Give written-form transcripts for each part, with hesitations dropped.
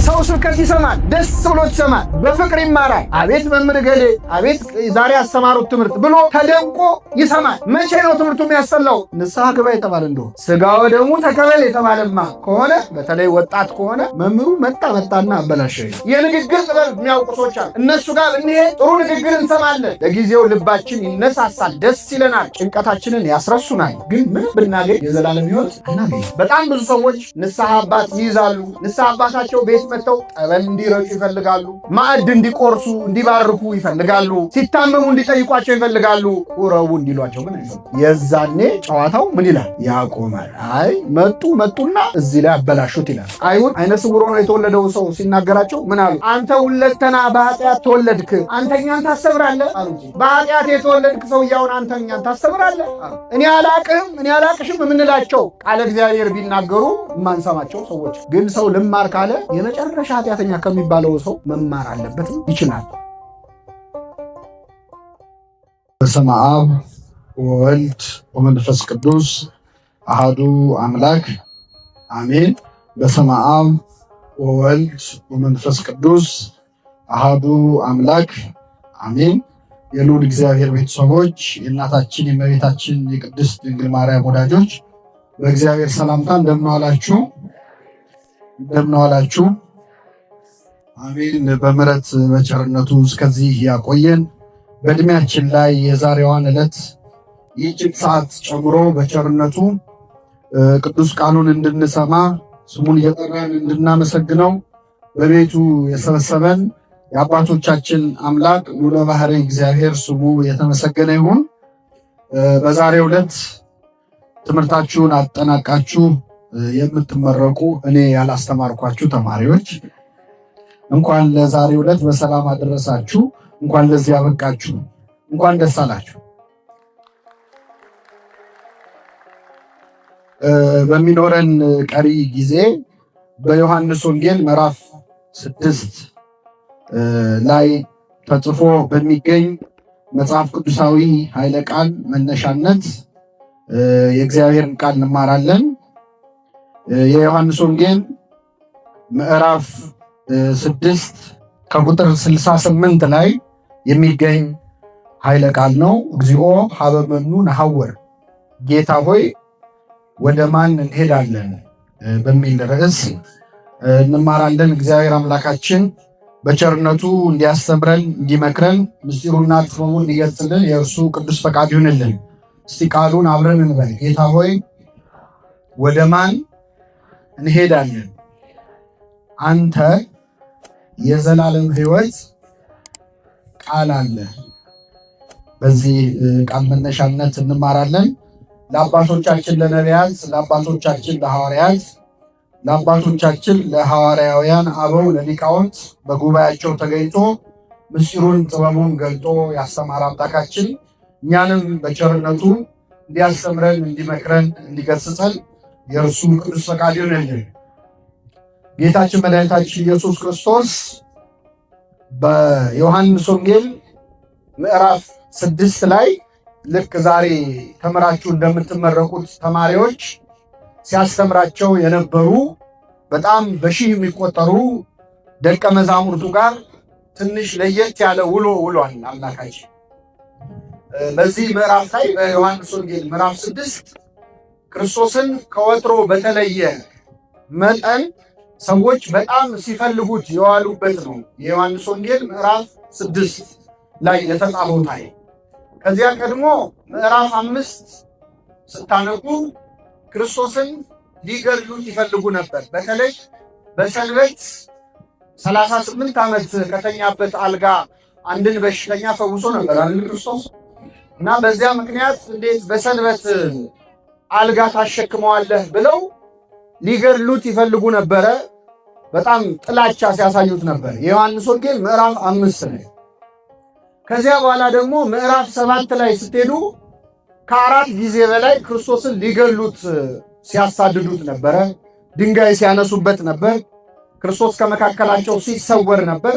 ሰው ስብከት ይሰማል፣ ደስ ብሎት ይሰማል፣ በፍቅር ይማራል። አቤት መምህር ገሌ፣ አቤት ዛሬ ያስተማሩት ትምህርት ብሎ ተደንቆ ይሰማል። መቼ ነው ትምህርቱ የሚያስጠላው? ንስሐ ግባ የተባለ እንደሆነ ሥጋ ወደሙ ተቀበል የተባለማ ከሆነ በተለይ ወጣት ከሆነ መምህሩ መጣና አበላሸ። የንግግር ጥበብ የሚያውቁ ሰዎች አሉ። እነሱ ጋር ብንሄድ ጥሩ ንግግር እንሰማለን። ለጊዜው ልባችን ይነሳሳል፣ ደስ ይለናል፣ ጭንቀታችንን ያስረሱናል። ግን ምን ብናገኝ የዘላለም ሕይወት አናገኝ። በጣም ብዙ ሰዎች ንስሐ አባት ይይዛሉ። ንስሐ አባታቸው ቤት መጥተው ጠበል እንዲረጩ ይፈልጋሉ። ማዕድ እንዲቆርሱ እንዲባርኩ ይፈልጋሉ። ሲታመሙ እንዲጠይቋቸው ይፈልጋሉ። ቁረቡ እንዲሏቸው ግን አይፈልጉም። የዛኔ ጨዋታው ምን ይላል? ያቆማል። አይ መጡና እዚህ ላይ አበላሹት ይላል። አይሁድ አይነ ስውር ሆኖ የተወለደው ሰው ሲናገራቸው ምን አሉ? አንተ ሁለተና በኃጢአት ተወለድክ፣ አንተኛን ታስተምራለህ አሉ። በኃጢአት የተወለድክ ሰውዬውን አንተኛን ታስተምራለህ? እኔ አላቅሽም የምንላቸው ቃለ እግዚአብሔር ቢናገሩ የማንሰማቸው ሰዎች ግን ሰው ልማር ካለ የመጨረሻ ኃጢአተኛ ከሚባለው ሰው መማር አለበትም ይችላል። በስመ አብ ወወልድ ወመንፈስ ቅዱስ አሐዱ አምላክ አሜን። በስመ አብ ወወልድ ወመንፈስ ቅዱስ አሐዱ አምላክ አሜን። የልዑል እግዚአብሔር ቤተሰቦች፣ የእናታችን የእመቤታችን የቅድስት ድንግል ማርያም ወዳጆች በእግዚአብሔር ሰላምታ እንደምን ዋላችሁ? አሜን። በምሕረት በቸርነቱ እስከዚህ ያቆየን። በእድሜያችን ላይ የዛሬዋን ዕለት ይህችን ሰዓት ጨምሮ በቸርነቱ ቅዱስ ቃሉን እንድንሰማ ስሙን እየጠራን እንድናመሰግነው በቤቱ የሰበሰበን የአባቶቻችን አምላክ ልዑለ ባሕርይ እግዚአብሔር ስሙ የተመሰገነ ይሁን። በዛሬው ዕለት ትምህርታችሁን አጠናቃችሁ የምትመረቁ እኔ ያላስተማርኳችሁ ተማሪዎች እንኳን ለዛሬው ዕለት በሰላም አደረሳችሁ። እንኳን ለዚህ ያበቃችሁ። እንኳን ደስ አላችሁ። በሚኖረን ቀሪ ጊዜ በዮሐንስ ወንጌል ምዕራፍ 6 ላይ ተጽፎ በሚገኝ መጽሐፍ ቅዱሳዊ ኃይለ ቃል መነሻነት የእግዚአብሔርን ቃል እንማራለን። የዮሐንስ ወንጌል ምዕራፍ 6 ከቁጥር 68 ላይ የሚገኝ ኃይለ ቃል ነው። እግዚኦ ሀበ መኑ ነሐውር፣ ጌታ ሆይ ወደ ማን እንሄዳለን በሚል ርዕስ እንማራለን። እግዚአብሔር አምላካችን በቸርነቱ እንዲያስተምረን እንዲመክረን ምስጢሩና ጥበቡን እንዲገልጽልን የእርሱ ቅዱስ ፈቃድ ይሁንልን። እስቲ ቃሉን አብረን እንበል። ጌታ ሆይ ወደ ማን እንሄዳለን? አንተ የዘላለም ሕይወት ቃል አለ። በዚህ ቃል መነሻነት እንማራለን። ለአባቶቻችን ለነቢያት፣ ለአባቶቻችን ለሐዋርያት፣ ለአባቶቻችን ለሐዋርያውያን አበው ለሊቃውንት በጉባኤያቸው ተገኝቶ ምስጢሩን ጥበቡን ገልጦ ያስተማረ አምላካችን እኛንም በቸርነቱ እንዲያስተምረን እንዲመክረን እንዲገስጸን የእርሱ ቅዱስ ፈቃድ ይሁንልን። ጌታችን መድኃኒታችን ኢየሱስ ክርስቶስ በዮሐንስ ወንጌል ምዕራፍ 6 ላይ ልክ ዛሬ ተምራችሁ እንደምትመረቁት ተማሪዎች ሲያስተምራቸው የነበሩ በጣም በሺህ የሚቆጠሩ ደቀ መዛሙርቱ ጋር ትንሽ ለየት ያለ ውሎ ውሏል አምላካችን። በዚህ ምዕራፍ ላይ በዮሐንስ ወንጌል ምዕራፍ 6 ክርስቶስን ከወትሮ በተለየ መጠን ሰዎች በጣም ሲፈልጉት የዋሉበት ነው። የዮሐንስ ወንጌል ምዕራፍ 6 ላይ የተጻፈው ታይ ከዚያ ቀድሞ ምዕራፍ 5 ስታነቡ ክርስቶስን ሊገድሉት ይፈልጉ ነበር። በተለይ በሰንበት 38 ዓመት ከተኛበት አልጋ አንድን በሽተኛ ፈውሶ ነበር አይደል ክርስቶስ። እና በዚያ ምክንያት እንዴት በሰንበት አልጋ ታሸክመዋለህ ብለው ሊገድሉት ይፈልጉ ነበረ። በጣም ጥላቻ ሲያሳዩት ነበር። የዮሐንስ ወንጌል ምዕራፍ 5 ላይ ከዚያ በኋላ ደግሞ ምዕራፍ 7 ላይ ስትሄዱ ከ4 ጊዜ በላይ ክርስቶስን ሊገሉት ሲያሳድዱት ነበረ። ድንጋይ ሲያነሱበት ነበር። ክርስቶስ ከመካከላቸው ሲሰወር ነበር።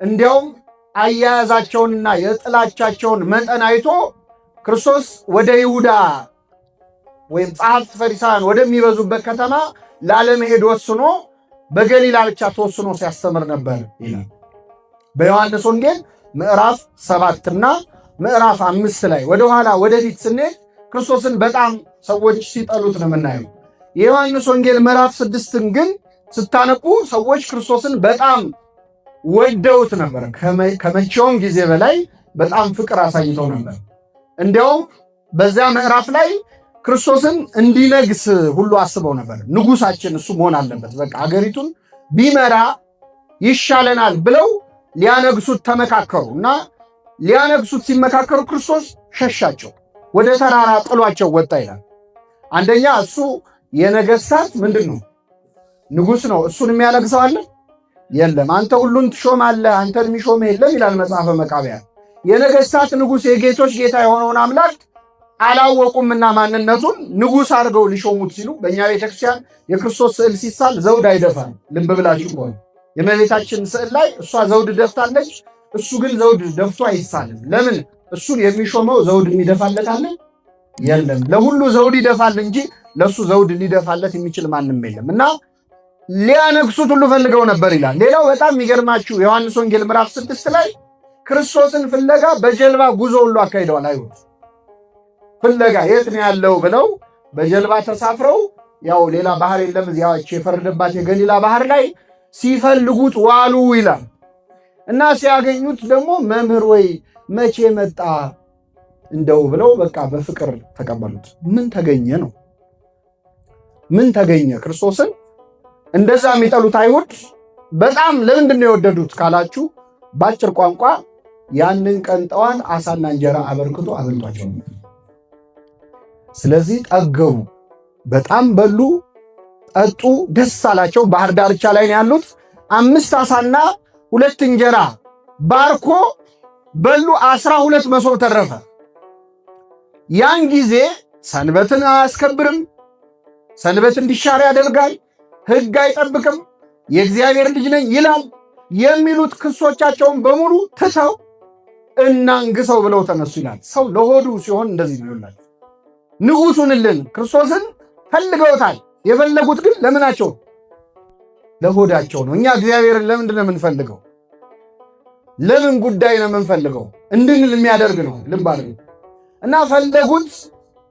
እንዲያውም አያያዛቸውንና የጥላቻቸውን መጠን አይቶ ክርስቶስ ወደ ይሁዳ ወይም ጸሐፍት ፈሪሳውያን ወደሚበዙበት ከተማ ላለመሄድ ወስኖ በገሊላ ብቻ ተወስኖ ሲያስተምር ነበር ይላል። በዮሐንስ ወንጌል ምዕራፍ 7 እና ምዕራፍ 5 ላይ ወደኋላ ወደፊት ስንሄድ ክርስቶስን በጣም ሰዎች ሲጠሉት ነው የምናየው። የዮሐንስ ወንጌል ምዕራፍ 6ን ግን ስታነቁ ሰዎች ክርስቶስን በጣም ወደውት ነበር። ከመቼውም ጊዜ በላይ በጣም ፍቅር አሳይተው ነበር። እንዲያውም በዚያ ምዕራፍ ላይ ክርስቶስን እንዲነግስ ሁሉ አስበው ነበር። ንጉሳችን እሱ መሆን አለበት፣ በቃ አገሪቱን ቢመራ ይሻለናል ብለው ሊያነግሱት ተመካከሩ እና ሊያነግሱት ሲመካከሩ ክርስቶስ ሸሻቸው፣ ወደ ተራራ ጥሏቸው ወጣ ይላል። አንደኛ እሱ የነገሥታት ምንድን ነው? ንጉሥ ነው። እሱን የሚያነግሰው አለ? የለም። አንተ ሁሉን ትሾማለህ፣ አንተን የሚሾምህ የለም ይላል መጽሐፈ መቃብያን። የነገሥታት ንጉሥ የጌቶች ጌታ የሆነውን አምላክ አላወቁምና ማንነቱን ንጉሥ አድርገው ሊሾሙት ሲሉ በእኛ ቤተክርስቲያን የክርስቶስ ስዕል ሲሳል ዘውድ አይደፋም። ልብ ብላችሁ ከሆነ የእመቤታችን ስዕል ላይ እሷ ዘውድ ደፍታለች፣ እሱ ግን ዘውድ ደፍቶ አይሳልም። ለምን? እሱን የሚሾመው ዘውድ የሚደፋለት አለ? የለም። ለሁሉ ዘውድ ይደፋል እንጂ ለእሱ ዘውድ ሊደፋለት የሚችል ማንም የለም። እና ሊያነግሱት ሁሉ ፈልገው ነበር ይላል። ሌላው በጣም የሚገርማችሁ ዮሐንስ ወንጌል ምዕራፍ 6 ላይ ክርስቶስን ፍለጋ በጀልባ ጉዞ ሁሉ አካሂደዋል። አይሁድ ፍለጋ የት ነው ያለው ብለው በጀልባ ተሳፍረው፣ ያው ሌላ ባህር የለም እዚያች የፈረደባት የገሊላ ባህር ላይ ሲፈልጉት ዋሉ ይላል። እና ሲያገኙት ደግሞ መምህር ወይ መቼ መጣ እንደው ብለው በቃ በፍቅር ተቀበሉት። ምን ተገኘ ነው? ምን ተገኘ? ክርስቶስን እንደዛ የሚጠሉት አይሁድ በጣም ለምንድን ነው የወደዱት ካላችሁ፣ በአጭር ቋንቋ ያንን ቀን ጠዋት አሳና እንጀራ አበርክቶ አበልቷቸው። ስለዚህ ጠገቡ፣ በጣም በሉ፣ ጠጡ፣ ደስ አላቸው። ባህር ዳርቻ ላይ ነው ያሉት። 5 ዓሣና 2 እንጀራ ባርኮ በሉ። 12 መሶብ ተረፈ። ያን ጊዜ ሰንበትን አያስከብርም፣ ሰንበት እንዲሻር ያደርጋል፣ ሕግ አይጠብቅም፣ የእግዚአብሔር ልጅ ነኝ ይላል የሚሉት ክሶቻቸውን በሙሉ ትተው እናንግሰው ብለው ተነሱ ይላል። ሰው ለሆዱ ሲሆን እንደዚህ ነው ይላል። ንጉሱንልን ክርስቶስን ፈልገውታል። የፈለጉት ግን ለምናቸው? ለሆዳቸው ነው። እኛ እግዚአብሔርን ለምንድን ነው የምንፈልገው? ለምን ጉዳይ ነው የምንፈልገው? እንድንል የሚያደርግ ነው። ልብ አድርጉ። እና ፈለጉት።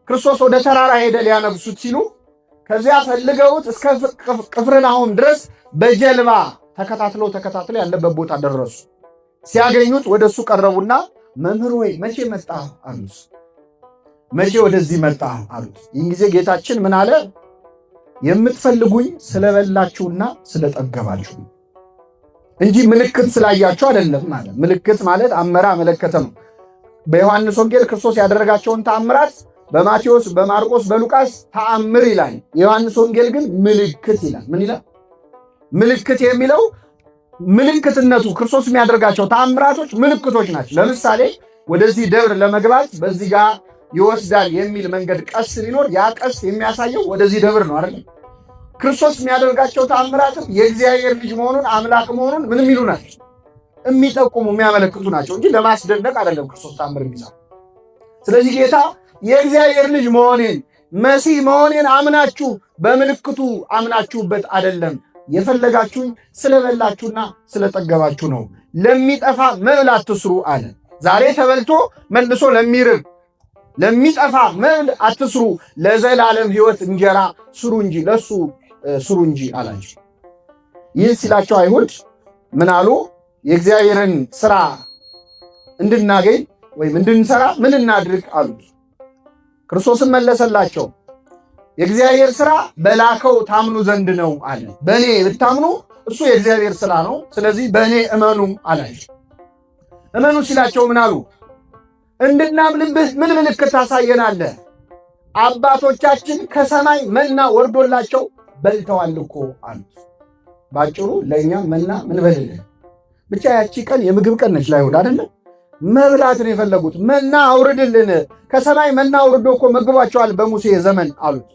ክርስቶስ ወደ ተራራ ሄደ ሊያነግሱት ሲሉ ከዚያ ፈልገውት እስከ ቅፍርናሆም ድረስ በጀልባ ተከታትለው ያለበት ቦታ ደረሱ። ሲያገኙት ወደ እሱ ቀረቡና መምህር ወይ መቼ መጣ አሉት። መቼ ወደዚህ መጣ አሉት። ይህን ጊዜ ጌታችን ምን አለ? የምትፈልጉኝ ስለበላችሁና ስለጠገባችሁ እንጂ ምልክት ስላያችሁ አይደለም ማለት። ምልክት ማለት አመራ መለከተ ነው። በዮሐንስ ወንጌል ክርስቶስ ያደረጋቸውን ተአምራት በማቴዎስ፣ በማርቆስ፣ በሉቃስ ተአምር ይላል። የዮሐንስ ወንጌል ግን ምልክት ይላል። ምን ይላል? ምልክት የሚለው ምልክትነቱ ክርስቶስ የሚያደርጋቸው ተአምራቶች ምልክቶች ናቸው። ለምሳሌ ወደዚህ ደብር ለመግባት በዚህ ጋር ይወስዳል የሚል መንገድ ቀስት ቢኖር ያ ቀስት የሚያሳየው ወደዚህ ደብር ነው አይደል? ክርስቶስ የሚያደርጋቸው ተአምራትም የእግዚአብሔር ልጅ መሆኑን አምላክ መሆኑን ምን የሚሉ ናቸው? የሚጠቁሙ የሚያመለክቱ ናቸው እንጂ ለማስደነቅ አይደለም ክርስቶስ ተአምር የሚሰራው። ስለዚህ ጌታ የእግዚአብሔር ልጅ መሆኔን መሲህ መሆኔን አምናችሁ በምልክቱ አምናችሁበት አይደለም የፈለጋችሁኝ ስለበላችሁና ስለጠገባችሁ ነው። ለሚጠፋ መብል አትስሩ አለ። ዛሬ ተበልቶ መልሶ ለሚርብ ለሚጠፋ መብል አትስሩ፣ ለዘላለም ሕይወት እንጀራ ስሩ እንጂ ለሱ ስሩ እንጂ አላቸው። ይህን ሲላቸው አይሁድ ምን አሉ? የእግዚአብሔርን ስራ እንድናገኝ ወይም እንድንሰራ ምን እናድርግ አሉት። ክርስቶስም መለሰላቸው፣ የእግዚአብሔር ስራ በላከው ታምኑ ዘንድ ነው አለ። በእኔ ብታምኑ እሱ የእግዚአብሔር ስራ ነው፣ ስለዚህ በእኔ እመኑ አላቸው። እመኑ ሲላቸው ምን አሉ? እንድናምንብህ ምን ምልክት ታሳየናለህ? አባቶቻችን ከሰማይ መና ወርዶላቸው በልተዋል እኮ አሉት። ባጭሩ ለእኛም መና ምን በልልን? ብቻ ያቺ ቀን የምግብ ቀን ነች ለአይሁድ አይደለም? መብላትን የፈለጉት መና አውርድልን፣ ከሰማይ መና አውርዶ እኮ መግቧቸዋል በሙሴ ዘመን አሉት።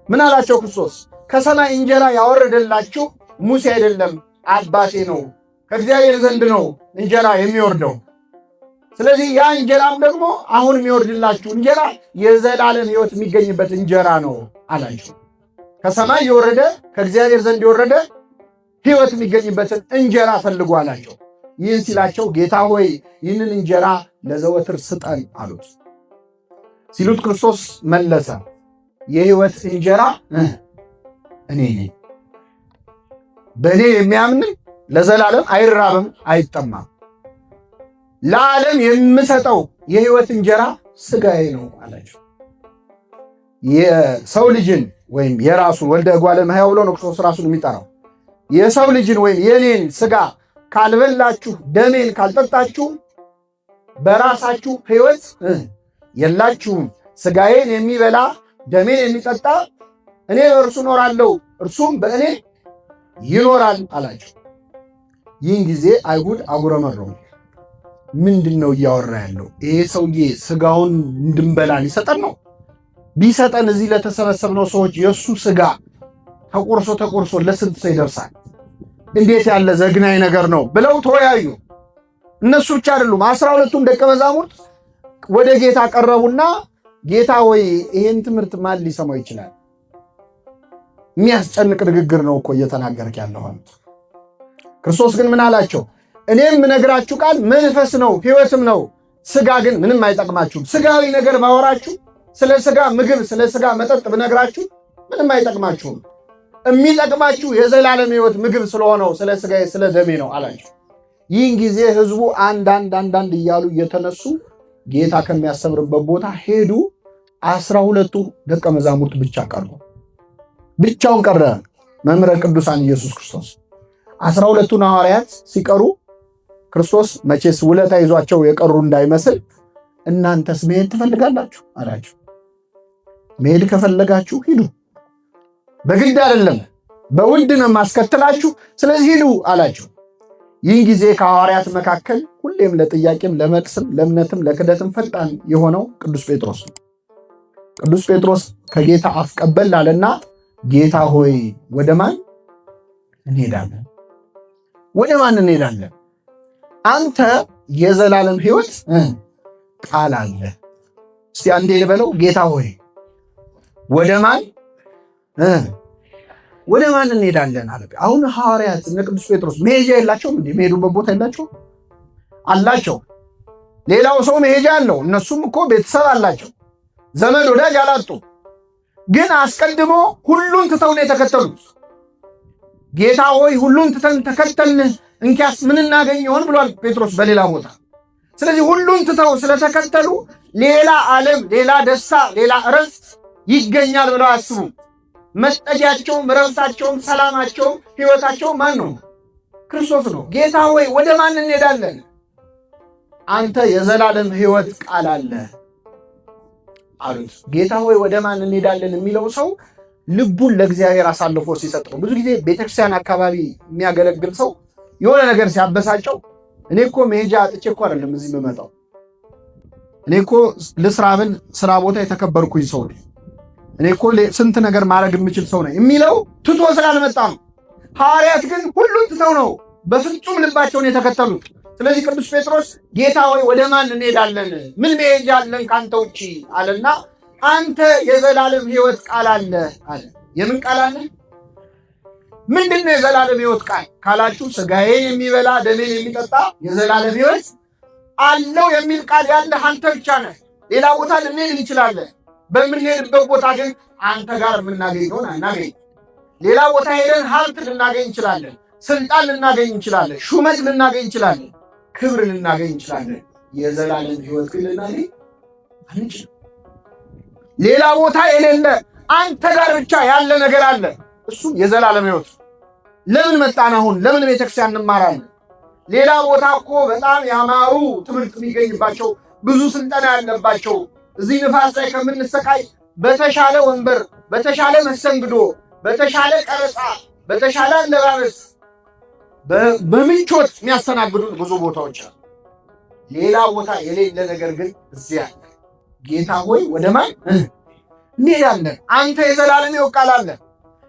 ምን አላቸው ክርስቶስ? ከሰማይ እንጀራ ያወረደላችሁ ሙሴ አይደለም አባቴ ነው፣ ከእግዚአብሔር ዘንድ ነው እንጀራ የሚወርደው። ስለዚህ ያ እንጀራም ደግሞ አሁን የሚወርድላችሁ እንጀራ የዘላለም ሕይወት የሚገኝበት እንጀራ ነው አላቸው። ከሰማይ የወረደ ከእግዚአብሔር ዘንድ የወረደ ሕይወት የሚገኝበትን እንጀራ ፈልጉ አላቸው። ይህን ሲላቸው ጌታ ሆይ ይህንን እንጀራ ለዘወትር ስጠን አሉት። ሲሉት ክርስቶስ መለሰ፣ የሕይወት እንጀራ እኔ ነኝ። በእኔ የሚያምን ለዘላለም አይራብም አይጠማም። ለዓለም የምሰጠው የሕይወት እንጀራ ሥጋዬ ነው አላቸው። የሰው ልጅን ወይም የራሱን ወልደ እጓለ እመሕያው ብሎ ነው ክርስቶስ ራሱን የሚጠራው። የሰው ልጅን ወይም የኔን ሥጋ ካልበላችሁ ደሜን ካልጠጣችሁ በራሳችሁ ሕይወት የላችሁም። ሥጋዬን የሚበላ ደሜን የሚጠጣ እኔ በእርሱ እኖራለሁ እርሱም በእኔ ይኖራል አላቸው። ይህን ጊዜ አይሁድ አጉረመረሙ። ምንድን ነው እያወራ ያለው? ይሄ ሰውዬ ሥጋውን እንድንበላ ሊሰጠን ነው? ቢሰጠን እዚህ ለተሰበሰብነው ሰዎች የእሱ ሥጋ ተቆርሶ ለስንት ሰው ይደርሳል? እንዴት ያለ ዘግናኝ ነገር ነው ብለው ተወያዩ። እነሱ ብቻ አይደሉም፣ 12ቱም ደቀ መዛሙርት ወደ ጌታ ቀረቡና ጌታ ወይ ይሄን ትምህርት ማን ሊሰማው ይችላል? የሚያስጨንቅ ንግግር ነው እኮ እየተናገርክ ያለው። ክርስቶስ ግን ምን አላቸው? እኔም የምነግራችሁ ቃል መንፈስ ነው ሕይወትም ነው። ሥጋ ግን ምንም አይጠቅማችሁም። ሥጋዊ ነገር ባወራችሁ፣ ስለ ሥጋ ምግብ፣ ስለ ሥጋ መጠጥ ብነግራችሁ ምንም አይጠቅማችሁም። የሚጠቅማችሁ የዘላለም ሕይወት ምግብ ስለሆነው ስለ ሥጋዬ ስለ ደሜ ነው አላቸው። ይህን ጊዜ ሕዝቡ አንዳንድ እያሉ እየተነሱ ጌታ ከሚያስተምርበት ቦታ ሄዱ። 12ቱ ደቀ መዛሙርት ብቻ ቀሩ። ብቻውን ቀረ መምህረ ቅዱሳን ኢየሱስ ክርስቶስ። 12ቱን ሐዋርያት ሲቀሩ ክርስቶስ መቼስ ውለታ ይዟቸው የቀሩ እንዳይመስል እናንተስ መሄድ ትፈልጋላችሁ አላቸው። መሄድ ከፈለጋችሁ ሂዱ፣ በግድ አይደለም በውድ ነው ማስከተላችሁ፣ ስለዚህ ሂዱ አላቸው። ይህን ጊዜ ከሐዋርያት መካከል ሁሌም ለጥያቄም ለመልስም ለእምነትም ለክደትም ፈጣን የሆነው ቅዱስ ጴጥሮስ ነው። ቅዱስ ጴጥሮስ ከጌታ አፍ ቀበል አለና ጌታ ሆይ ወደ ማን እንሄዳለን? ወደ ማን እንሄዳለን? አንተ የዘላለም ሕይወት ቃል አለ። እስቲ አንዴ ልበለው፣ ጌታ ሆይ ወደ ማን እንሄዳለን አለ። አሁን ሐዋርያት እነ ቅዱስ ጴጥሮስ መሄጃ የላቸውም እንዴ? መሄዱበት ቦታ የላቸው አላቸው። ሌላው ሰው መሄጃ አለው። እነሱም እኮ ቤተሰብ አላቸው፣ ዘመድ ወዳጅ አላጡ። ግን አስቀድሞ ሁሉን ትተው ነው የተከተሉት። ጌታ ሆይ ሁሉን ትተን ተከተልን፣ እንኪያስ ምን እናገኝ ይሆን ብሏል ጴጥሮስ በሌላ ቦታ። ስለዚህ ሁሉን ትተው ስለተከተሉ ሌላ ዓለም፣ ሌላ ደስታ፣ ሌላ እረፍት ይገኛል ብለው አያስቡም። መጠጊያቸውም፣ እረፍታቸውም፣ ሰላማቸውም፣ ሕይወታቸውም ማን ነው? ክርስቶስ ነው። ጌታ ሆይ ወደ ማን እንሄዳለን? አንተ የዘላለም ሕይወት ቃል አለ አሉት። ጌታ ሆይ ወደ ማን እንሄዳለን የሚለው ሰው ልቡን ለእግዚአብሔር አሳልፎ ሲሰጥ ነው። ብዙ ጊዜ ቤተክርስቲያን አካባቢ የሚያገለግል ሰው የሆነ ነገር ሲያበሳጨው እኔ እኮ መሄጃ አጥቼ እኮ አይደለም እዚህ የምመጣው፣ እኔ እኮ ልስራብን ስራ ቦታ የተከበርኩኝ ሰው ነኝ፣ እኔ እኮ ስንት ነገር ማድረግ የምችል ሰው ነኝ የሚለው ትቶ ስላልመጣ ነው። ሐዋርያት ግን ሁሉን ትተው ነው በፍጹም ልባቸውን የተከተሉት። ስለዚህ ቅዱስ ጴጥሮስ ጌታ ሆይ ወደ ማን እንሄዳለን? ምን መሄጃ አለን ካንተ ውጪ አለና አንተ የዘላለም ሕይወት ቃል አለ አለ። የምን ቃል አለ? ምንድን ነው የዘላለም ሕይወት ቃል ካላችሁ፣ ሥጋዬን የሚበላ ደሜን የሚጠጣ የዘላለም ሕይወት አለው የሚል ቃል ያለ አንተ ብቻ ነህ። ሌላ ቦታ ልንሄድ እንችላለን። በምንሄድበት ቦታ ግን አንተ ጋር የምናገኘውን አናገኝ። ሌላ ቦታ ሄደን ሀብት ልናገኝ እንችላለን፣ ስልጣን ልናገኝ እንችላለን፣ ሹመት ልናገኝ እንችላለን፣ ክብር ልናገኝ እንችላለን። የዘላለም ሕይወት ግን ልናገኝ አንችልም። ሌላ ቦታ የሌለ አንተ ጋር ብቻ ያለ ነገር አለ፣ እሱም የዘላለም ሕይወት። ለምን መጣን አሁን? ለምን ቤተክርስቲያን እንማራለን? ሌላ ቦታ እኮ በጣም ያማሩ ትምህርት የሚገኝባቸው ብዙ ስልጠና ያለባቸው፣ እዚህ ንፋስ ላይ ከምንሰቃይ በተሻለ ወንበር፣ በተሻለ መስተንግዶ፣ በተሻለ ቀረጻ፣ በተሻለ አለባበስ፣ በምንቾት የሚያስተናግዱን ብዙ ቦታዎች አሉ። ሌላ ቦታ የሌለ ነገር ግን እዚያ አለ። ጌታ ሆይ ወደ ማን እንሄዳለን? አንተ የዘላለም ሕይወት ቃል አለ።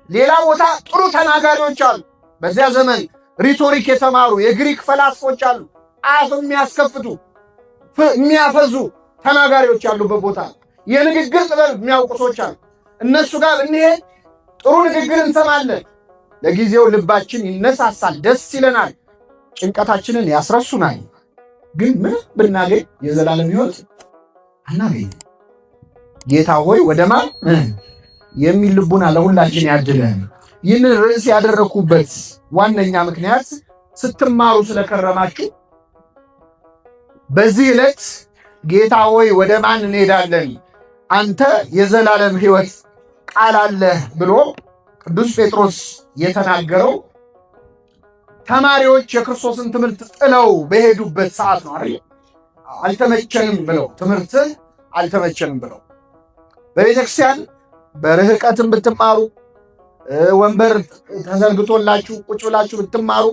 ሌላ ቦታ ጥሩ ተናጋሪዎች አሉ። በዚያ ዘመን ሪቶሪክ የተማሩ የግሪክ ፈላስፎች አሉ። አፍ የሚያስከፍቱ የሚያፈዙ ተናጋሪዎች ያሉበት ቦታ፣ የንግግር ጥበብ የሚያውቁ ሰዎች አሉ። እነሱ ጋር ብንሄድ ጥሩ ንግግር እንሰማለን፣ ለጊዜው ልባችን ይነሳሳል፣ ደስ ይለናል፣ ጭንቀታችንን ያስረሱናል። ግን ምን ብናገኝ የዘላለም ሕይወት አናገኝ። ጌታ ሆይ ወደ ማን የሚል ልቡና ለሁላችን ያድለን። ይህንን ርዕስ ያደረኩበት ዋነኛ ምክንያት ስትማሩ ስለከረማችሁ በዚህ ዕለት ጌታ ሆይ ወደ ማን እንሄዳለን? አንተ የዘላለም ሕይወት ቃል አለህ ብሎ ቅዱስ ጴጥሮስ የተናገረው ተማሪዎች የክርስቶስን ትምህርት ጥለው በሄዱበት ሰዓት ነው አይደል? አልተመቸንም ብለው ትምህርትን አልተመቸንም ብለው በቤተክርስቲያን በርህቀትም ብትማሩ ወንበር ተዘርግቶላችሁ ቁጭ ብላችሁ ብትማሩ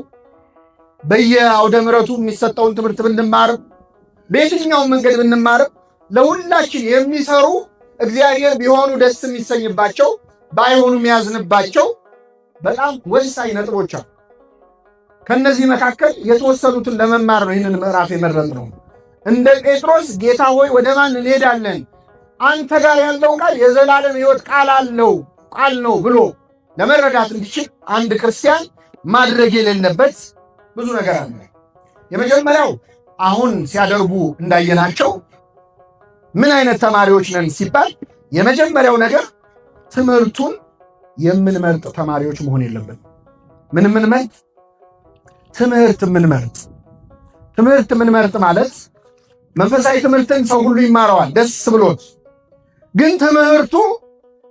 በየአውደ ምሕረቱ የሚሰጠውን ትምህርት ብንማር በየትኛውም መንገድ ብንማር ለሁላችን የሚሰሩ እግዚአብሔር ቢሆኑ ደስ የሚሰኝባቸው ባይሆኑ የሚያዝንባቸው በጣም ወሳኝ ነጥቦች አሉ። ከነዚህ መካከል የተወሰኑትን ለመማር ነው ይህንን ምዕራፍ የመረጥነው። እንደ ጴጥሮስ ጌታ ሆይ ወደ ማን እንሄዳለን? አንተ ጋር ያለው ቃል የዘላለም ሕይወት ቃል ነው ብሎ ለመረዳት እንዲችል አንድ ክርስቲያን ማድረግ የሌለበት ብዙ ነገር አለ። የመጀመሪያው አሁን ሲያደርጉ እንዳየናቸው ምን አይነት ተማሪዎች ነን ሲባል የመጀመሪያው ነገር ትምህርቱን የምንመርጥ ተማሪዎች መሆን የለብን። ምንመርጥ? ትምህርት የምንመርጥ ማለት መንፈሳዊ ትምህርትን ሰው ሁሉ ይማረዋል ደስ ብሎት፣ ግን ትምህርቱ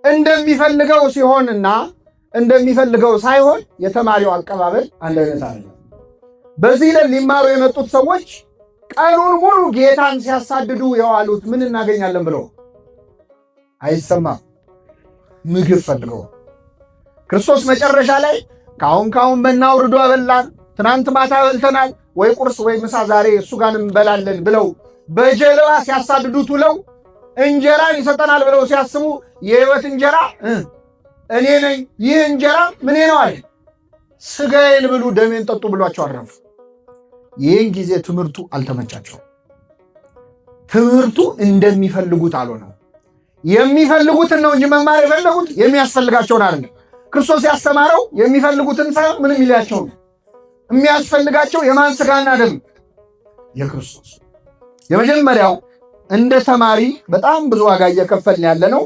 እንደሚፈልገው ሲሆንና እንደሚፈልገው ሳይሆን የተማሪው አቀባበል አንድ አይነት አለ። በዚህ ላይ ሊማሩ የመጡት ሰዎች ቀኑን ሙሉ ጌታን ሲያሳድዱ የዋሉት ምን እናገኛለን ብለው አይሰማም። ምግብ ፈልገው ክርስቶስ መጨረሻ ላይ ካሁን መና አውርዶ አበላን፣ ትናንት ማታ በልተናል፣ ወይ ቁርስ ወይ ምሳ ዛሬ እሱ ጋር እንበላለን ብለው በጀልባ ሲያሳድዱት ውለው እንጀራን ይሰጠናል ብለው ሲያስቡ የሕይወት እንጀራ እኔ ነኝ፣ ይህ እንጀራ ምኔ ነው አለ፣ ሥጋዬን ብሉ ደሜን ጠጡ ብሏቸው አረፉ። ይህን ጊዜ ትምህርቱ አልተመቻቸው። ትምህርቱ እንደሚፈልጉት አልሆነም። የሚፈልጉትን ነው እንጂ መማር የፈለጉት የሚያስፈልጋቸውን አይደለም። ክርስቶስ ያስተማረው የሚፈልጉትን ሳይሆን ምንም ይላቸው ነው። የሚያስፈልጋቸው የማን ሥጋና ደም? የክርስቶስ። የመጀመሪያው እንደ ተማሪ በጣም ብዙ ዋጋ እየከፈልን ያለ ነው።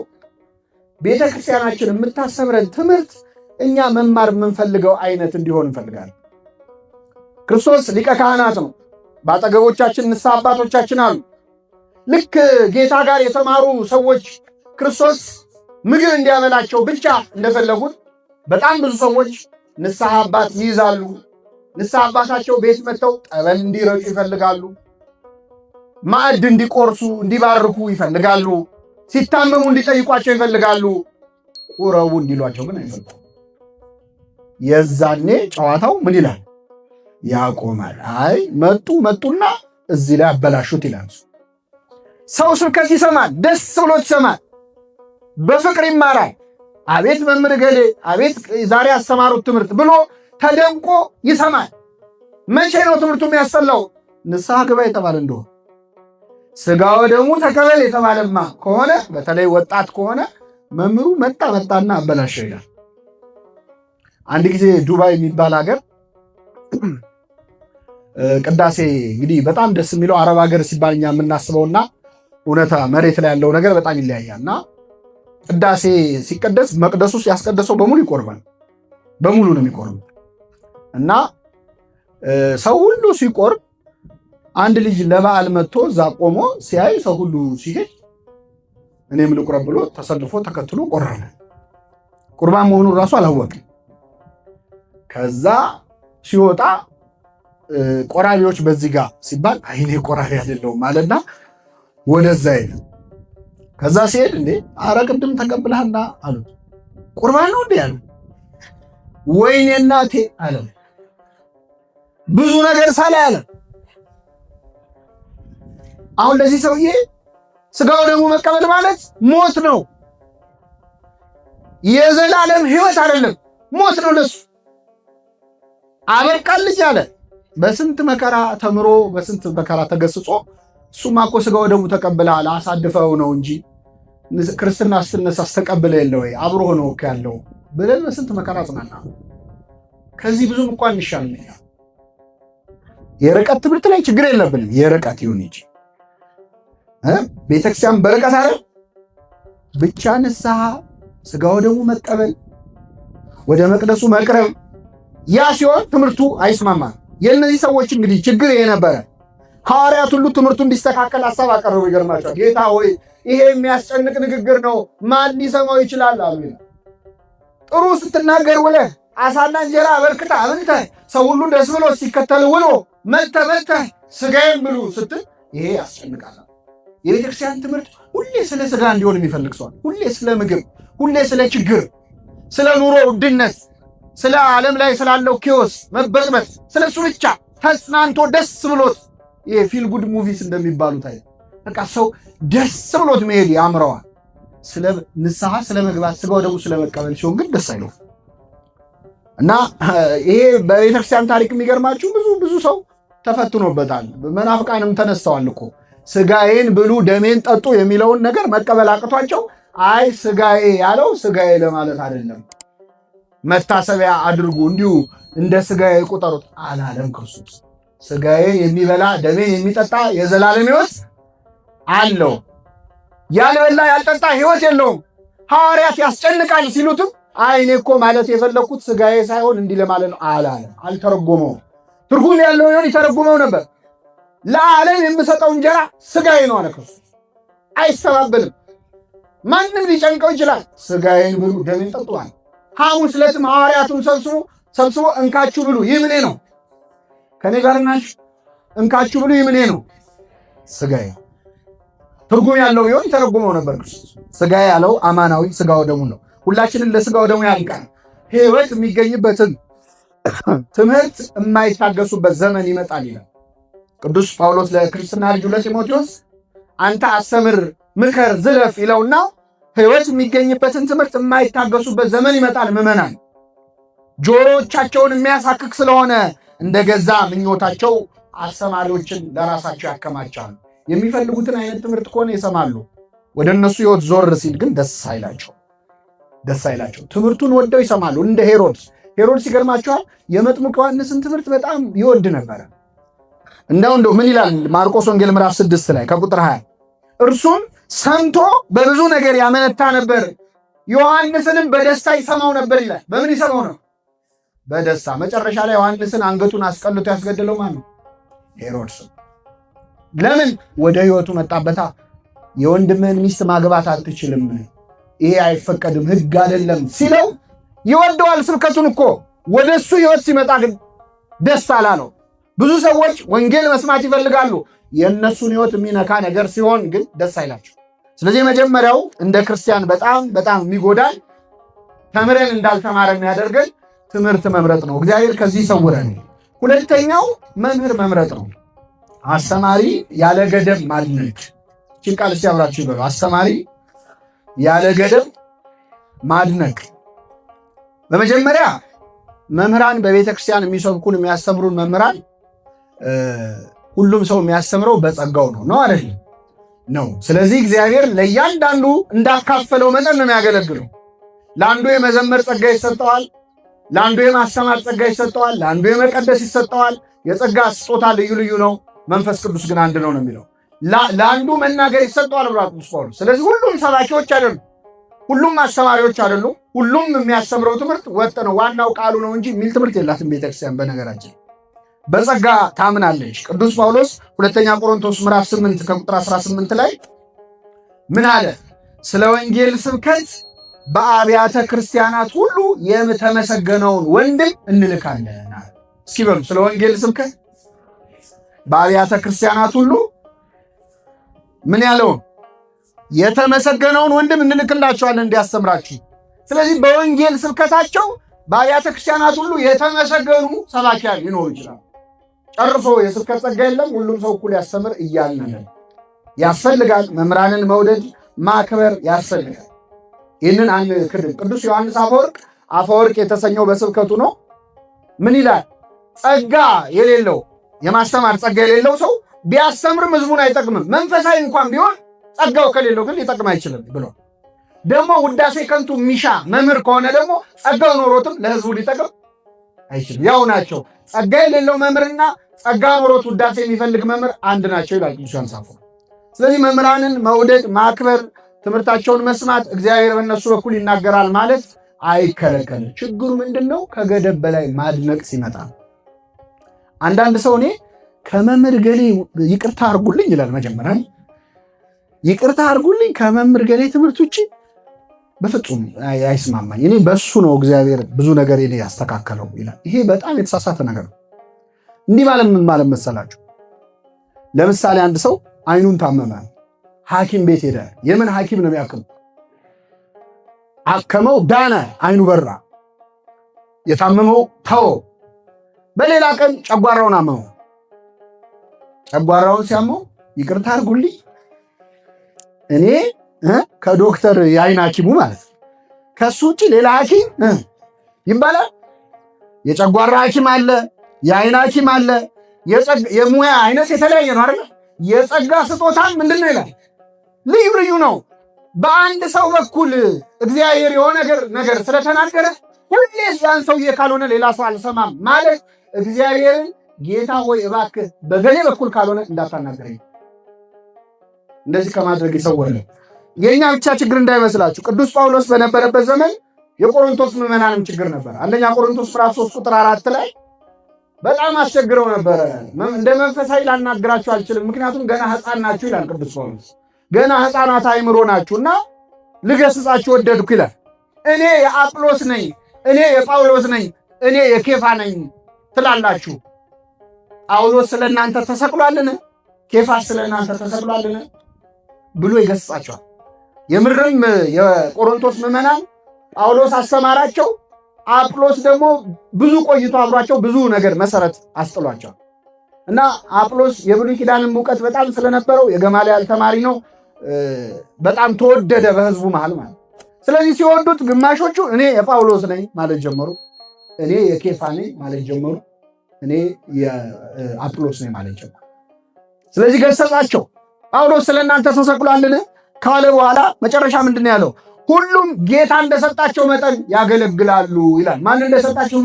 ቤተ ክርስቲያናችን የምታስተምረን ትምህርት እኛ መማር የምንፈልገው አይነት እንዲሆን እንፈልጋለን። ክርስቶስ ሊቀ ካህናት ነው። በአጠገቦቻችን ንስሐ አባቶቻችን አሉ። ልክ ጌታ ጋር የተማሩ ሰዎች ክርስቶስ ምግብ እንዲያበላቸው ብቻ እንደፈለጉት በጣም ብዙ ሰዎች ንስሐ አባት ይይዛሉ። ንስሐ አባታቸው ቤት መጥተው ጠበል እንዲረጩ ይፈልጋሉ። ማዕድ እንዲቆርሱ እንዲባርኩ ይፈልጋሉ። ሲታመሙ እንዲጠይቋቸው ይፈልጋሉ። ቁረቡ እንዲሏቸው ግን አይፈልጉም። የዛኔ ጨዋታው ምን ይላል? ያቆማል። አይ መጡና እዚህ ላይ አበላሹት ይላል። ሰው ስብከት ይሰማል፣ ደስ ብሎት ይሰማል፣ በፍቅር ይማራል። አቤት መምህር ገሌ፣ አቤት ዛሬ ያስተማሩት ትምህርት ብሎ ተደንቆ ይሰማል። መቼ ነው ትምህርቱ የሚያስጠላው? ንስሐ ግባ የተባለ እንደሆነ ሥጋ ወደሙ ተቀበል የተባለማ ከሆነ በተለይ ወጣት ከሆነ መምህሩ መጣና አበላሸው ይላል። አንድ ጊዜ ዱባይ የሚባል ሀገር ቅዳሴ እንግዲህ በጣም ደስ የሚለው አረብ ሀገር ሲባል እኛ የምናስበውና እውነታ መሬት ላይ ያለው ነገር በጣም ይለያያልና ቅዳሴ ሲቀደስ መቅደሱ ውስጥ ያስቀደሰው በሙሉ ይቆርባል። በሙሉ ነው የሚቆርበው። እና ሰው ሁሉ ሲቆርብ አንድ ልጅ ለበዓል መጥቶ እዛ ቆሞ ሲያይ ሰው ሁሉ ሲሄድ እኔም ልቁረብ ብሎ ተሰልፎ ተከትሎ ቆረበ። ቁርባን መሆኑን ራሱ አላወቅም። ከዛ ሲወጣ ቆራቢዎች በዚህ ጋር ሲባል አይኔ ቆራቢ አይደለሁም ማለትና ወደዛ ሄደ። ከዛ ሲሄድ እንዴ አረ ቅድም ተቀብለሃልና አሉት። ቁርባን ነው እንዴ አሉ። ወይኔ እናቴ አለ። ብዙ ነገር ሳለ አለ። አሁን ለዚህ ሰውዬ ሥጋው ደግሞ መቀበል ማለት ሞት ነው። የዘላለም ሕይወት አይደለም፣ ሞት ነው ለሱ። አበቃልኝ አለ። በስንት መከራ ተምሮ በስንት መከራ ተገስጾ እሱማ እኮ ሥጋው ደግሞ ተቀብለሃል አሳድፈው ነው እንጂ ክርስትና ስትነሳስ ተቀብለ የለ ወይ አብሮ ሆኖ ያለው ብለን በስንት መከራ ጽናና። ከዚህ ብዙም እንኳን እንሻል። የርቀት ትምህርት ላይ ችግር የለብንም። የርቀት ይሁን እንጂ ቤተክርስቲያን በርቀት አይደል? ብቻ ንስሐ ሥጋው ደሙ መቀበል፣ ወደ መቅደሱ መቅረብ፣ ያ ሲሆን ትምህርቱ አይስማማም። የእነዚህ ሰዎች እንግዲህ ችግር ይሄ ነበረ። ሐዋርያት ሁሉ ትምህርቱ እንዲስተካከል ሀሳብ አቀረቡ። ይገርማቸዋል። ጌታ ሆይ ይሄ የሚያስጨንቅ ንግግር ነው፣ ማን ሊሰማው ይችላል አሉ። ጥሩ ስትናገር ውለህ አሳና እንጀራ አበርክተህ አብልተህ ሰው ሁሉ ደስ ብሎ ሲከተል ውሎ መልተህ ሥጋዬን ብሉ ስትል ይሄ ያስጨንቃል። የቤተክርስቲያን ትምህርት ሁሌ ስለ ሥጋ እንዲሆን የሚፈልግ ሰው፣ ሁሌ ስለ ምግብ፣ ሁሌ ስለ ችግር፣ ስለ ኑሮ ውድነት፣ ስለ ዓለም ላይ ስላለው ኪዮስ መበጥበጥ፣ ስለ እሱ ብቻ ተጽናንቶ ደስ ብሎት ይሄ ፊል ጉድ ሙቪስ እንደሚባሉት አይደል? በቃ ሰው ደስ ብሎት መሄድ ያምረዋል። ስለ ንስሐ ስለ መግባት ሥጋው ደሙ ስለ መቀበል ሲሆን ግን ደስ አይለው እና ይሄ በቤተክርስቲያን ታሪክ የሚገርማችሁ ብዙ ሰው ተፈትኖበታል። መናፍቃንም ተነስተዋል እኮ ሥጋዬን ብሉ ደሜን ጠጡ የሚለውን ነገር መቀበል አቅቷቸው አይ ሥጋዬ ያለው ሥጋዬ ለማለት አይደለም፣ መታሰቢያ አድርጉ፣ እንዲሁ እንደ ሥጋዬ ቁጠሩት አላለም ክርስቶስ። ሥጋዬ የሚበላ ደሜን የሚጠጣ የዘላለም ሕይወት አለው፣ ያልበላ ያልጠጣ ሕይወት የለውም። ሐዋርያት ያስጨንቃል ሲሉትም አይ እኔ እኮ ማለት የፈለኩት ሥጋዬ ሳይሆን እንዲህ ለማለት ነው አላለም። አልተረጎመውም። ትርጉም ያለው ይሆን ይተረጉመው ነበር። ለዓለም የምሰጠው እንጀራ ሥጋዬ ነው አለ ክርስቶስ። አይሰባበልም። ማንም ሊጨንቀው ይችላል። ሥጋዬን ብሉ ደሜን ጠጡ አለ። ሐሙስ ዕለትም ሐዋርያቱን ሰብስቦ እንካችሁ ብሉ ይህ ምኔ ነው። ከኔ ጋር ናችሁ? እንካችሁ ብሉ ይህ ምኔ ነው፣ ሥጋዬ። ትርጉም ያለው ቢሆን ይተረጉመው ነበር ክርስቶስ። ሥጋዬ ያለው አማናዊ ሥጋው ደሙ ነው። ሁላችንን ለሥጋው ደሙ ያልቃል። ሕይወት የሚገኝበትን ትምህርት የማይታገሱበት ዘመን ይመጣል ይላል ቅዱስ ጳውሎስ ለክርስትና ልጁ ለጢሞቴዎስ። አንተ አስተምር፣ ምከር፣ ዝለፍ ይለውና ሕይወት የሚገኝበትን ትምህርት የማይታገሱበት ዘመን ይመጣል። ምዕመናን ጆሮቻቸውን የሚያሳክክ ስለሆነ እንደ ገዛ ምኞታቸው አስተማሪዎችን ለራሳቸው ያከማቻሉ። የሚፈልጉትን አይነት ትምህርት ከሆነ ይሰማሉ። ወደ እነሱ ሕይወት ዞር ሲል ግን ደስ አይላቸው። ትምህርቱን ወደው ይሰማሉ። እንደ ሄሮድስ ይገርማቸዋል። የመጥምቁ ዮሐንስን ትምህርት በጣም ይወድ ነበረ። እንደው ምን ይላል ማርቆስ ወንጌል ምዕራፍ 6 ላይ ከቁጥር 20 እርሱም ሰምቶ በብዙ ነገር ያመነታ ነበር፣ ዮሐንስንም በደስታ ይሰማው ነበር ይላል። በምን ይሰማው ነው? በደስታ። መጨረሻ ላይ ዮሐንስን አንገቱን አስቀልቶ ያስገደለው ማን ነው? ሄሮድስ። ለምን? ወደ ሕይወቱ መጣበታ። የወንድምህን ሚስት ማግባት አትችልም፣ ይሄ አይፈቀድም፣ ሕግ አይደለም ሲለው ይወደዋል ስብከቱን እኮ። ወደ እሱ ሕይወት ሲመጣ ግን ደስ አላለው። ብዙ ሰዎች ወንጌል መስማት ይፈልጋሉ፣ የእነሱን ሕይወት የሚነካ ነገር ሲሆን ግን ደስ አይላቸው። ስለዚህ መጀመሪያው እንደ ክርስቲያን በጣም የሚጎዳን ተምረን እንዳልተማረ የሚያደርገን ትምህርት መምረጥ ነው። እግዚአብሔር ከዚህ ይሰውረን። ሁለተኛው መምህር መምረጥ ነው። አስተማሪ ያለ ገደብ ማድነቅ። ይህችን ቃል እስቲ አብራችሁ ይበሉ። አስተማሪ ያለ ገደብ ማድነቅ። በመጀመሪያ መምህራን በቤተ ክርስቲያን የሚሰብኩን የሚያስተምሩን መምህራን ሁሉም ሰው የሚያስተምረው በጸጋው ነው አይደል? ነው። ስለዚህ እግዚአብሔር ለእያንዳንዱ እንዳካፈለው መጠን ነው የሚያገለግለው። ለአንዱ የመዘመር ጸጋ ይሰጠዋል፣ ለአንዱ የማስተማር ጸጋ ይሰጠዋል፣ ለአንዱ የመቀደስ ይሰጠዋል። የጸጋ ስጦታ ልዩ ልዩ ነው፣ መንፈስ ቅዱስ ግን አንድ ነው የሚለው። ለአንዱ መናገር ይሰጠዋል ብሏል ቅዱስ ጳውሎስ። ስለዚህ ሁሉም ሰባኪዎች አይደሉም፣ ሁሉም አስተማሪዎች አይደሉም። ሁሉም የሚያስተምረው ትምህርት ወጥ ነው፣ ዋናው ቃሉ ነው እንጂ የሚል ትምህርት የላትም ቤተክርስቲያን። በነገራችን በጸጋ ታምናለች። ቅዱስ ጳውሎስ ሁለተኛ ቆሮንቶስ ምዕራፍ 8 ከቁጥር 18 ላይ ምን አለ? ስለ ወንጌል ስብከት በአብያተ ክርስቲያናት ሁሉ የተመሰገነውን ወንድም እንልካለን። እስኪ በሉ፣ ስለ ወንጌል ስብከት በአብያተ ክርስቲያናት ሁሉ ምን ያለውን የተመሰገነውን ወንድም እንልክላቸዋለን እንዲያስተምራችሁ። ስለዚህ በወንጌል ስብከታቸው በአብያተ ክርስቲያናት ሁሉ የተመሰገኑ ሰባኪያን ሊኖሩ ይችላል። ጨርሶ የስብከት ጸጋ የለም፣ ሁሉም ሰው እኩል ያስተምር እያልን ያስፈልጋል። መምህራንን መውደድ ማክበር ያስፈልጋል። ይህንን አንክድም። ቅዱስ ዮሐንስ አፈወርቅ የተሰኘው በስብከቱ ነው። ምን ይላል? ጸጋ የሌለው የማስተማር ጸጋ የሌለው ሰው ቢያስተምርም ህዝቡን አይጠቅምም። መንፈሳዊ እንኳን ቢሆን ጸጋው ከሌለው ግን ሊጠቅም አይችልም ብሎ ደግሞ ውዳሴ ከንቱ ሚሻ መምህር ከሆነ ደግሞ ጸጋው ኖሮትም ለህዝቡ ሊጠቅም አይችልም። ያው ናቸው። ጸጋ የሌለው መምህርና ጸጋ ኖሮት ውዳሴ የሚፈልግ መምህር አንድ ናቸው ይላል ቅዱስ ዮሐንስ አፈወርቅ። ስለዚህ መምህራንን መውደድ፣ ማክበር፣ ትምህርታቸውን መስማት፣ እግዚአብሔር በእነሱ በኩል ይናገራል ማለት አይከለከልም። ችግሩ ምንድን ነው? ከገደብ በላይ ማድነቅ ሲመጣ። አንዳንድ ሰው እኔ ከመምህር ገሌ ይቅርታ አድርጉልኝ ይላል። መጀመሪያ ይቅርታ አድርጉልኝ ከመምህር ገሌ ትምህርት ውጭ በፍጹም አይስማማኝ፣ እኔ በሱ ነው እግዚአብሔር ብዙ ነገር እኔ ያስተካከለው ይላል። ይሄ በጣም የተሳሳተ ነገር ነው። እንዲህ ማለት ምን ማለት መሰላችሁ? ለምሳሌ አንድ ሰው አይኑን ታመመ፣ ሐኪም ቤት ሄደ። የምን ሐኪም ነው የሚያክመው? አከመው፣ ዳነ፣ አይኑ በራ። የታመመው ተወው። በሌላ ቀን ጨጓራውን አመመው። ጨጓራውን ሲያመው ይቅርታ አድርጉልኝ እኔ ከዶክተር የአይን ሐኪሙ ማለት ከሱ ውጭ ሌላ ሐኪም ይባላል? የጨጓራ ሐኪም አለ፣ የአይን ሐኪም አለ። የሙያ አይነት የተለያየ ነው አይደል? የጸጋ ስጦታን ምንድነው ይላል? ልዩ ልዩ ነው። በአንድ ሰው በኩል እግዚአብሔር የሆነ ነገር ስለተናገረ ሁሌ ያን ሰውዬ ካልሆነ ሌላ ሰው አልሰማም ማለት እግዚአብሔርን ጌታ ሆይ እባክህ በገሌ በኩል ካልሆነ እንዳታናገረኝ እንደዚህ ከማድረግ ይሰወራል። የኛ ብቻ ችግር እንዳይመስላችሁ። ቅዱስ ጳውሎስ በነበረበት ዘመን የቆሮንቶስ ምዕመናንም ችግር ነበር። አንደኛ ቆሮንቶስ ምዕራፍ 3 ቁጥር 4 ላይ በጣም አስቸግረው ነበረ። እንደ መንፈሳዊ ላናግራችሁ አልችልም፣ ምክንያቱም ገና ሕፃን ናችሁ ይላል ቅዱስ ጳውሎስ። ገና ሕፃናት አእምሮ ናችሁና ልገስጻችሁ ወደድኩ ይላል። እኔ የአጵሎስ ነኝ፣ እኔ የጳውሎስ ነኝ፣ እኔ የኬፋ ነኝ ትላላችሁ። ጳውሎስ ስለ እናንተ ተሰቅሏልን? ኬፋስ ስለ እናንተ ተሰቅሏልን? ብሎ ይገስጻቸዋል። የምርም የቆሮንቶስ ምዕመናን ጳውሎስ አስተማራቸው። አጵሎስ ደግሞ ብዙ ቆይቶ አብሯቸው ብዙ ነገር መሰረት አስጥሏቸዋል። እና አጵሎስ የብሉይ ኪዳንን እውቀት በጣም ስለነበረው የገማልያል ተማሪ ነው። በጣም ተወደደ በሕዝቡ መሃል ማለት። ስለዚህ ሲወዱት ግማሾቹ እኔ የጳውሎስ ነኝ ማለት ጀመሩ፣ እኔ የኬፋ ነኝ ማለት ጀመሩ፣ እኔ የአጵሎስ ነኝ ማለት ጀመሩ። ስለዚህ ገሰጻቸው። ጳውሎስ ስለ እናንተ ተሰቅሏልን ካለ በኋላ መጨረሻ ምንድን ነው ያለው? ሁሉም ጌታ እንደሰጣቸው መጠን ያገለግላሉ ይላል። ማን እንደሰጣቸው?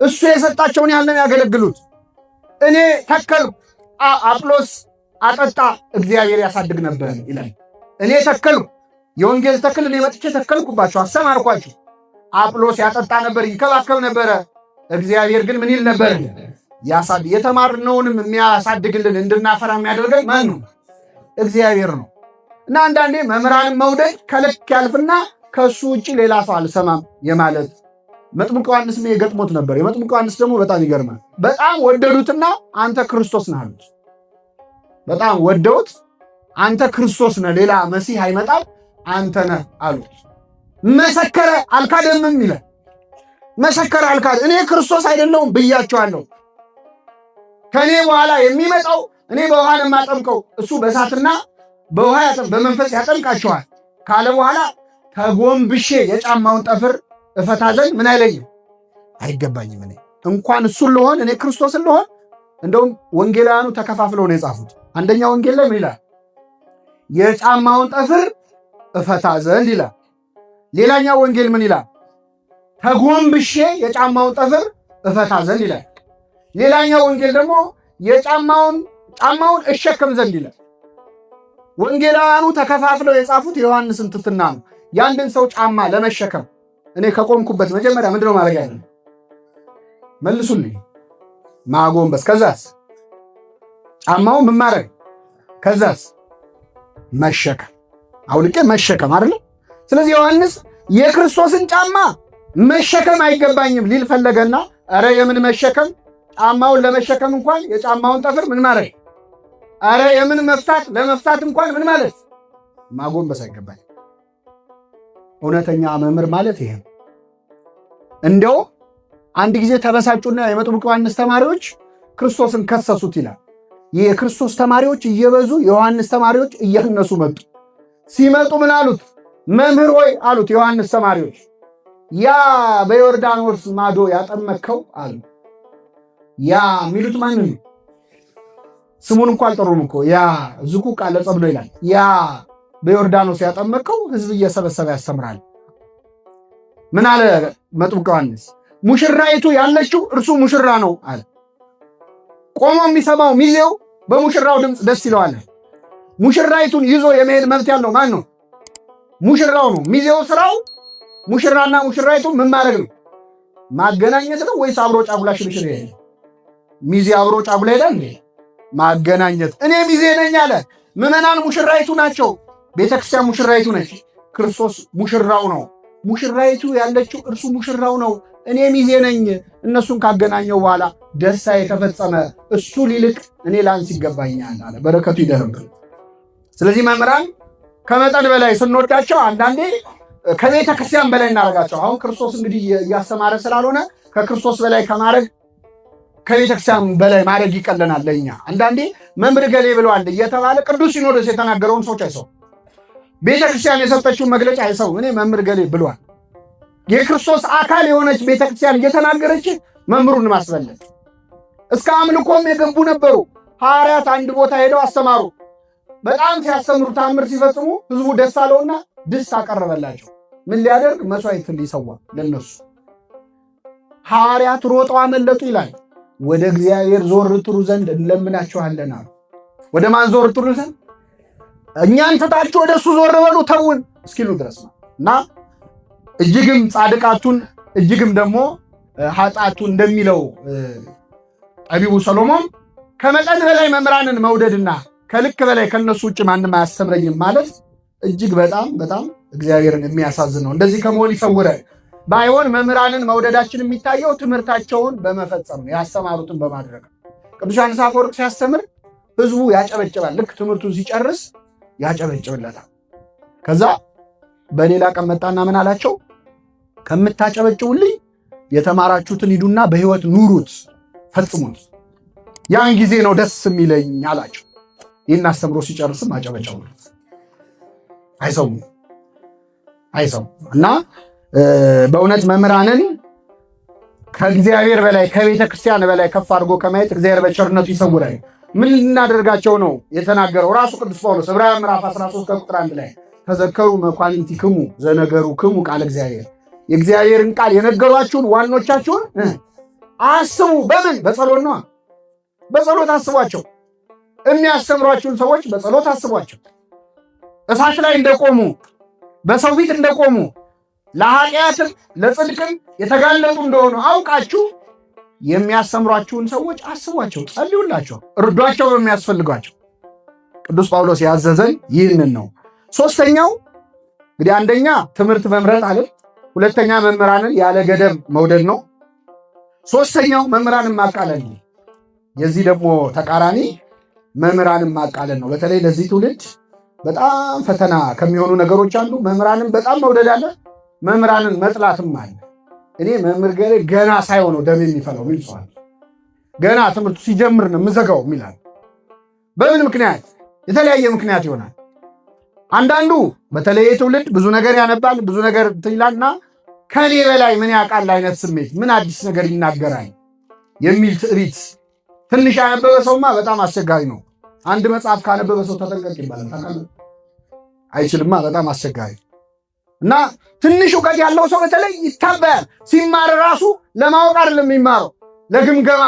እሱ የሰጣቸውን ያህል ነው ያገለግሉት። እኔ ተከልኩ፣ አጵሎስ አጠጣ፣ እግዚአብሔር ያሳድግ ነበር ይላል። እኔ ተከልኩ፣ የወንጌል ተክል እኔ መጥቼ ተከልኩባቸው፣ አስተማርኳችሁ። አጵሎስ ያጠጣ ነበር፣ ይከባከብ ነበረ። እግዚአብሔር ግን ምን ይል ነበር? ያሳድግ። የተማርነውንም የሚያሳድግልን እንድናፈራ የሚያደርገን ማን ነው? እግዚአብሔር ነው። እና አንዳንዴ መምህራንን መውደድ ከልክ ያልፍና ከሱ ውጭ ሌላ ሰው አልሰማም የማለት መጥምቁ ዮሐንስ ገጥሞት ነበር። የመጥምቁ ዮሐንስ ደግሞ በጣም ይገርማል። በጣም ወደዱትና አንተ ክርስቶስ ነህ አሉት። በጣም ወደውት አንተ ክርስቶስ ነህ፣ ሌላ መሲህ አይመጣም፣ አንተ ነህ አሉት። መሰከረ፣ አልካደምም ይላል። መሰከረ፣ አልካደ። እኔ ክርስቶስ አይደለሁም ብያቸዋለሁ። ከእኔ በኋላ የሚመጣው እኔ በውሃ ነው የማጠምቀው፣ እሱ በእሳትና በውሃ በመንፈስ ያጠምቃቸዋል ካለ በኋላ ተጎንብሼ የጫማውን ጠፍር እፈታ ዘንድ ምን አይለኝም፣ አይገባኝም። እኔ እንኳን እሱን ልሆን እኔ ክርስቶስን ልሆን። እንደውም ወንጌላውያኑ ተከፋፍለው ነው የጻፉት። አንደኛ ወንጌል ላይ ምን ይላል? የጫማውን ጠፍር እፈታ ዘንድ ይላል። ሌላኛው ወንጌል ምን ይላል? ተጎንብሼ የጫማውን ጠፍር እፈታ ዘንድ ይላል። ሌላኛው ወንጌል ደግሞ ጫማውን እሸከም ዘንድ ይላል። ወንጌላውያኑ ተከፋፍለው የጻፉት የዮሐንስን ትሕትና ነው። የአንድን ሰው ጫማ ለመሸከም እኔ ከቆምኩበት መጀመሪያ ምንድነው ማድረግ ያለ? መልሱልኝ። ማጎንበስ። ከዛስ ጫማውን ምን ማድረግ? ከዛስ መሸከም። አውልቄ መሸከም አይደል? ስለዚህ ዮሐንስ የክርስቶስን ጫማ መሸከም አይገባኝም ሊል ፈለገና፣ ኧረ የምን መሸከም? ጫማውን ለመሸከም እንኳን የጫማውን ጠፍር ምን ማድረግ? ኧረ የምን መፍታት? ለመፍታት እንኳን ምን ማለት? ማጎንበስ አይገባኝ። እውነተኛ መምህር ማለት ይሄ። እንደው አንድ ጊዜ ተበሳጩና የመጥምቁ ዮሐንስ ተማሪዎች ክርስቶስን ከሰሱት ይላል። የክርስቶስ ተማሪዎች እየበዙ የዮሐንስ ተማሪዎች እያነሱ መጡ። ሲመጡ ምን አሉት? መምህር ሆይ አሉት የዮሐንስ ተማሪዎች፣ ያ በዮርዳኖስ ማዶ ያጠመከው አሉ። ያ የሚሉት ማን ነው? ስሙን እንኳን አልጠሩም እኮ። ያ ዝቁ ቃለ ጸብሎ ይላል። ያ በዮርዳኖስ ያጠመቀው ሕዝብ እየሰበሰበ ያስተምራል። ምን አለ መጥምቁ ዮሐንስ? ሙሽራይቱ ያለችው እርሱ ሙሽራ ነው አለ። ቆሞ የሚሰማው ሚዜው በሙሽራው ድምፅ ደስ ይለዋል። ሙሽራይቱን ይዞ የመሄድ መብት ያለው ማን ነው? ሙሽራው ነው። ሚዜው ስራው ሙሽራና ሙሽራይቱን ምን ማድረግ ነው? ማገናኘት ነው ወይስ አብሮ ጫጉላ ሽርሽር ይሄዳል? ሚዜ አብሮ ጫጉላ ይሄዳል እንዴ? ማገናኘት። እኔ ሚዜ ነኝ አለ። ምዕመናን ሙሽራይቱ ናቸው። ቤተክርስቲያን ሙሽራይቱ ነች። ክርስቶስ ሙሽራው ነው። ሙሽራይቱ ያለችው እርሱ ሙሽራው ነው። እኔ ሚዜ ነኝ። እነሱን ካገናኘው በኋላ ደስታ የተፈጸመ እሱ ሊልቅ እኔ ላንስ ይገባኛል አለ። በረከቱ ይደርብን። ስለዚህ መምህራን ከመጠን በላይ ስንወዳቸው አንዳንዴ ከቤተ ክርስቲያን በላይ እናደርጋቸው። አሁን ክርስቶስ እንግዲህ እያስተማረ ስላልሆነ ከክርስቶስ በላይ ከማድረግ ከቤተ ክርስቲያን በላይ ማድረግ ይቀለናል ለእኛ። አንዳንዴ መምህር ገሌ ብለዋል እየተባለ ቅዱስ ሲኖዶስ የተናገረውን ሰዎች አይሰው፣ ቤተ ክርስቲያን የሰጠችውን መግለጫ አይሰው። እኔ መምህር ገሌ ብለዋል። የክርስቶስ አካል የሆነች ቤተ ክርስቲያን እየተናገረች መምህሩን ማስበለጥ። እስከ አምልኮም የገቡ ነበሩ። ሐዋርያት አንድ ቦታ ሄደው አስተማሩ። በጣም ሲያስተምሩ ታምር ሲፈጽሙ ህዝቡ ደስ አለውና ድስት አቀረበላቸው። ምን ሊያደርግ? መስዋዕት ሊሰዋ ለነሱ። ሐዋርያት ሮጠው አመለጡ ይላል። ወደ እግዚአብሔር ዞር ትሉ ዘንድ እንለምናችኋለን አሉ። ወደ ማን ዞር ትሉ ዘንድ? እኛን ትታችሁ ወደ እሱ ዞር በሉ ተውን እስኪሉ ድረስ ነው። እና እጅግም ጻድቃቱን እጅግም ደግሞ ኃጢአቱን እንደሚለው ጠቢቡ ሰሎሞን ከመጠን በላይ መምህራንን መውደድና ከልክ በላይ ከነሱ ውጭ ማንም አያስተምረኝም ማለት እጅግ በጣም በጣም እግዚአብሔርን የሚያሳዝን ነው። እንደዚህ ከመሆን ይሰውረን። ባይሆን መምህራንን መውደዳችን የሚታየው ትምህርታቸውን በመፈጸም ነው፣ ያስተማሩትን በማድረግ። ቅዱስ ዮሐንስ አፈወርቅ ሲያስተምር ህዝቡ ያጨበጭባል። ልክ ትምህርቱን ሲጨርስ ያጨበጭብለታል። ከዛ በሌላ ቀን መጣና ምን አላቸው? ከምታጨበጭቡልኝ የተማራችሁትን ሂዱና በህይወት ኑሩት፣ ፈጽሙት። ያን ጊዜ ነው ደስ የሚለኝ አላቸው። ይህን አስተምሮ ሲጨርስም አጨበጨቡለት። አይሰሙ እና በእውነት መምህራንን ከእግዚአብሔር በላይ ከቤተ ክርስቲያን በላይ ከፍ አድርጎ ከማየት እግዚአብሔር በቸርነቱ ይሰውራል። ምን ልናደርጋቸው ነው የተናገረው ራሱ ቅዱስ ጳውሎስ ዕብራውያን ምዕራፍ 13 ከቁጥር 1 ላይ ተዘከሩ መኳንንቲክሙ ዘነገሩክሙ ቃለ እግዚአብሔር፣ የእግዚአብሔርን ቃል የነገሯችሁን ዋኖቻችሁን አስቡ። በምን? በጸሎት ነው። በጸሎት አስቧቸው። የሚያስተምሯችሁን ሰዎች በጸሎት አስቧቸው። እሳት ላይ እንደቆሙ በሰው ፊት እንደቆሙ ለኃጢአትም ለጽድቅም የተጋለጡ እንደሆኑ አውቃችሁ የሚያስተምሯችሁን ሰዎች አስቧቸው፣ ጸልዩላቸው፣ እርዷቸው በሚያስፈልጓቸው። ቅዱስ ጳውሎስ ያዘዘን ይህንን ነው። ሶስተኛው እንግዲህ አንደኛ ትምህርት መምረጥ አለ። ሁለተኛ መምህራንን ያለ ገደብ መውደድ ነው። ሶስተኛው መምህራንን ማቃለል ነው። የዚህ ደግሞ ተቃራኒ መምህራንን ማቃለል ነው። በተለይ ለዚህ ትውልድ በጣም ፈተና ከሚሆኑ ነገሮች አንዱ መምህራንን በጣም መውደድ አለ፣ መምህራንን መጥላትም አለ። እኔ መምህር ገና ሳይሆነው ደም የሚፈለው ሚል ሰዋል። ገና ትምህርቱ ሲጀምር ነው የምዘጋው የሚላል። በምን ምክንያት? የተለያየ ምክንያት ይሆናል። አንዳንዱ በተለይ ትውልድ ብዙ ነገር ያነባል፣ ብዙ ነገር ትይላልና ከኔ በላይ ምን ያውቃል አይነት ስሜት፣ ምን አዲስ ነገር ይናገራል የሚል ትዕቢት። ትንሽ ያነበበ ሰውማ በጣም አስቸጋሪ ነው። አንድ መጽሐፍ ካነበበ ሰው ተጠንቀቅ ይባላል። አይችልማ፣ በጣም አስቸጋሪ እና ትንሽ እውቀት ያለው ሰው በተለይ ይታበያል። ሲማር ራሱ ለማወቅ አይደለም የሚማረው፣ ለግምገማ፣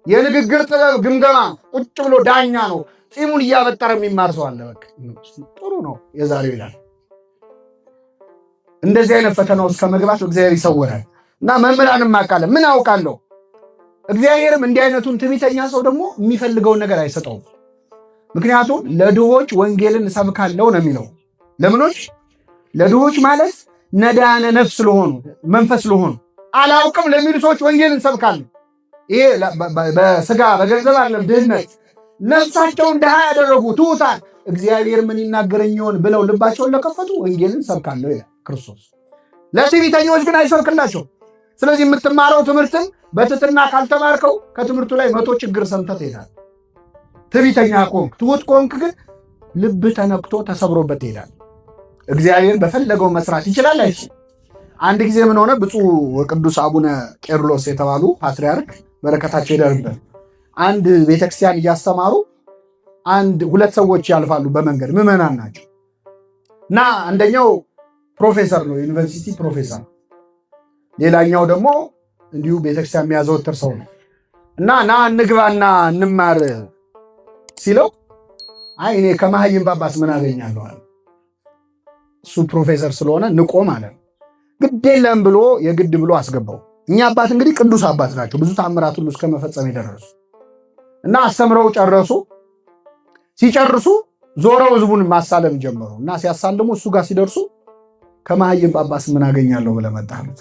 የንግግር ጥበብ ግምገማ። ቁጭ ብሎ ዳኛ ነው። ፂሙን እያበጠረ የሚማር ሰው አለ። በቃ ጥሩ ነው የዛሬው ይላል። እንደዚህ አይነት ፈተና ውስጥ ከመግባት እግዚአብሔር ይሰውራል። እና መምህራንም ማቃለ ምን አውቃለሁ። እግዚአብሔርም እንዲህ አይነቱን ትዕቢተኛ ሰው ደግሞ የሚፈልገውን ነገር አይሰጠውም። ምክንያቱም ለድሆች ወንጌልን እሰብካለሁ ነው የሚለው። ለምኖች? ለድሆች ማለት ነዳነ ነፍስ ስለሆኑ መንፈስ ስለሆኑ አላውቅም ለሚሉ ሰዎች ወንጌልን እሰብካለሁ። ይሄ በስጋ በገንዘብ አይደለም፣ ድህነት ነፍሳቸውን ድሃ ያደረጉ ትሑታን እግዚአብሔር ምን ይናገረኝ ይሆን ብለው ልባቸውን ለከፈቱ ወንጌልን እሰብካለሁ ይላል ክርስቶስ። ለትዕቢተኞች ግን አይሰብክላቸው። ስለዚህ የምትማረው ትምህርትን በትሕትና ካልተማርከው ከትምህርቱ ላይ 100 ችግር ሰምተህ ትሄዳለህ። ትዕቢተኛ ከሆንክ፣ ትሑት ከሆንክ ግን ልብህ ተነክቶ ተሰብሮበት ትሄዳለህ። እግዚአብሔር በፈለገው መስራት ይችላል አይችልም? አንድ ጊዜ ምን ሆነ? ብፁዕ ወቅዱስ አቡነ ቄርሎስ የተባሉ ፓትርያርክ በረከታቸው ይደርብን፣ አንድ ቤተክርስቲያን እያስተማሩ ሁለት ሰዎች ያልፋሉ በመንገድ፣ ምዕመናን ናቸው እና አንደኛው ፕሮፌሰር ነው፣ ዩኒቨርሲቲ ፕሮፌሰር ሌላኛው ደግሞ እንዲሁ ቤተክርስቲያን የሚያዘወትር ሰው ነው እና ና እንግባና እንማር ሲለው አይ እኔ ከመሃይም ጳጳስ ምን አገኛለሁ አለ። እሱ ፕሮፌሰር ስለሆነ ንቆ ማለት ነው። ግድ የለም ብሎ የግድ ብሎ አስገባው። እኛ አባት እንግዲህ ቅዱስ አባት ናቸው፣ ብዙ ተአምራት ሁሉ እስከ መፈጸም የደረሱ እና አስተምረው ጨረሱ። ሲጨርሱ ዞረው ህዝቡን ማሳለም ጀመሩ እና ሲያሳልሙ እሱ ጋር ሲደርሱ ከመሃይም ጳጳስ ምን አገኛለሁ ብለህ መጣህ አሉት።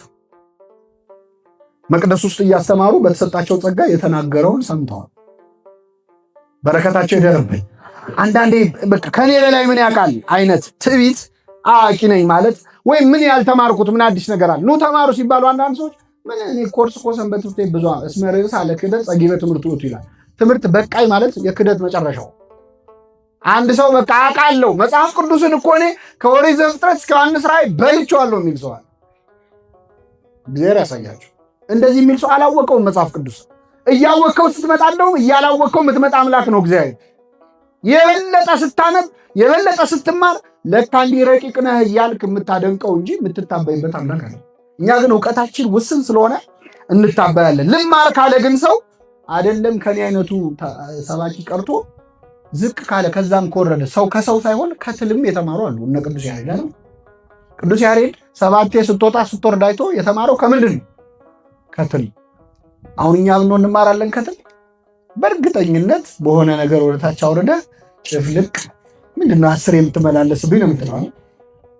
መቅደስ ውስጥ እያስተማሩ በተሰጣቸው ጸጋ የተናገረውን ሰምተዋል። በረከታቸው ይደርብኝ። አንዳንዴ በቃ ከኔ በላይ ምን ያውቃል አይነት ትዕቢት አዋቂ ነኝ ማለት ወይም ምን ያልተማርኩት ምን አዲስ ነገር አለ ኑ ተማሩ ሲባሉ አንዳንድ ሰዎች ምን እኔ ኮርስ ሰንበት ትምህርት ቤት ብዙ እስመ ርዕስ አለ ክህደት ጸጊበ ትምህርት ውእቱ ይላል። ትምህርት በቃኝ ማለት የክህደት መጨረሻው። አንድ ሰው በቃ አውቃለሁ መጽሐፍ ቅዱስን እኮ እኔ ከኦሪት ዘፍጥረት እስከ ዮሐንስ ራእይ በልቼዋለሁ የሚል ሰው አለ። እግዚአብሔር ያሳያችሁ። እንደዚህ የሚል ሰው አላወቀውም መጽሐፍ ቅዱስ። እያወቀው ስትመጣ እንደውም እያላወቀው የምትመጣ አምላክ ነው እግዚአብሔር። የበለጠ ስታነብ የበለጠ ስትማር ለካ እንዲህ ረቂቅ ነህ እያልክ የምታደንቀው እንጂ የምትታበይበት አምላክ አለ። እኛ ግን እውቀታችን ውስን ስለሆነ እንታበያለን። ልማር ካለ ግን ሰው አይደለም ከኔ አይነቱ ሰባኪ ቀርቶ ዝቅ ካለ ከዛም ከወረደ ሰው ከሰው ሳይሆን ከትልም የተማሩ አሉ። እነ ቅዱስ ያሬድ ነው። ቅዱስ ያሬድ ሰባቴ ስትወጣ ስትወርድ አይቶ የተማረው ከምንድን ነው? ከትል። አሁን እኛ ምን እንማራለን? ከትል። በእርግጠኝነት በሆነ ነገር ወደታች አውርደ ጭፍልቅ ምንድነው 10 የምትመላለስብኝ ነው የምትለው።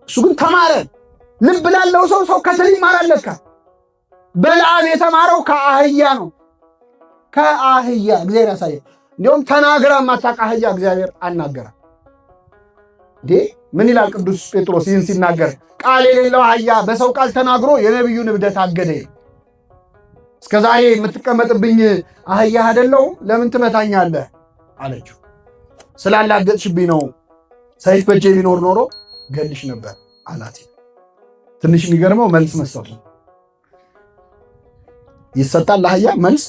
እሱ ግን ተማረ። ልብ ላለው ሰው ከትል ይማራል ለካ። በለዓም የተማረው ከአህያ ነው። ከአህያ እግዚአብሔር ያሳየ። እንዲሁም ተናግራ ማታውቅ አህያ እግዚአብሔር አናገራ። ምን ይላል ቅዱስ ጴጥሮስ ይህን ሲናገር? ቃል የሌለው አህያ በሰው ቃል ተናግሮ የነቢዩን እብደት አገደ። እስከዛሬ የምትቀመጥብኝ አህያ አይደለሁ ለምን ትመታኛለህ አለችው። ስላላገጥሽብኝ ነው፣ ሰይፍ በእጄ ቢኖር ኖሮ ገልሽ ነበር አላት። ትንሽ የሚገርመው መልስ መስጠቱ ይሰጣል ለአህያ መልስ።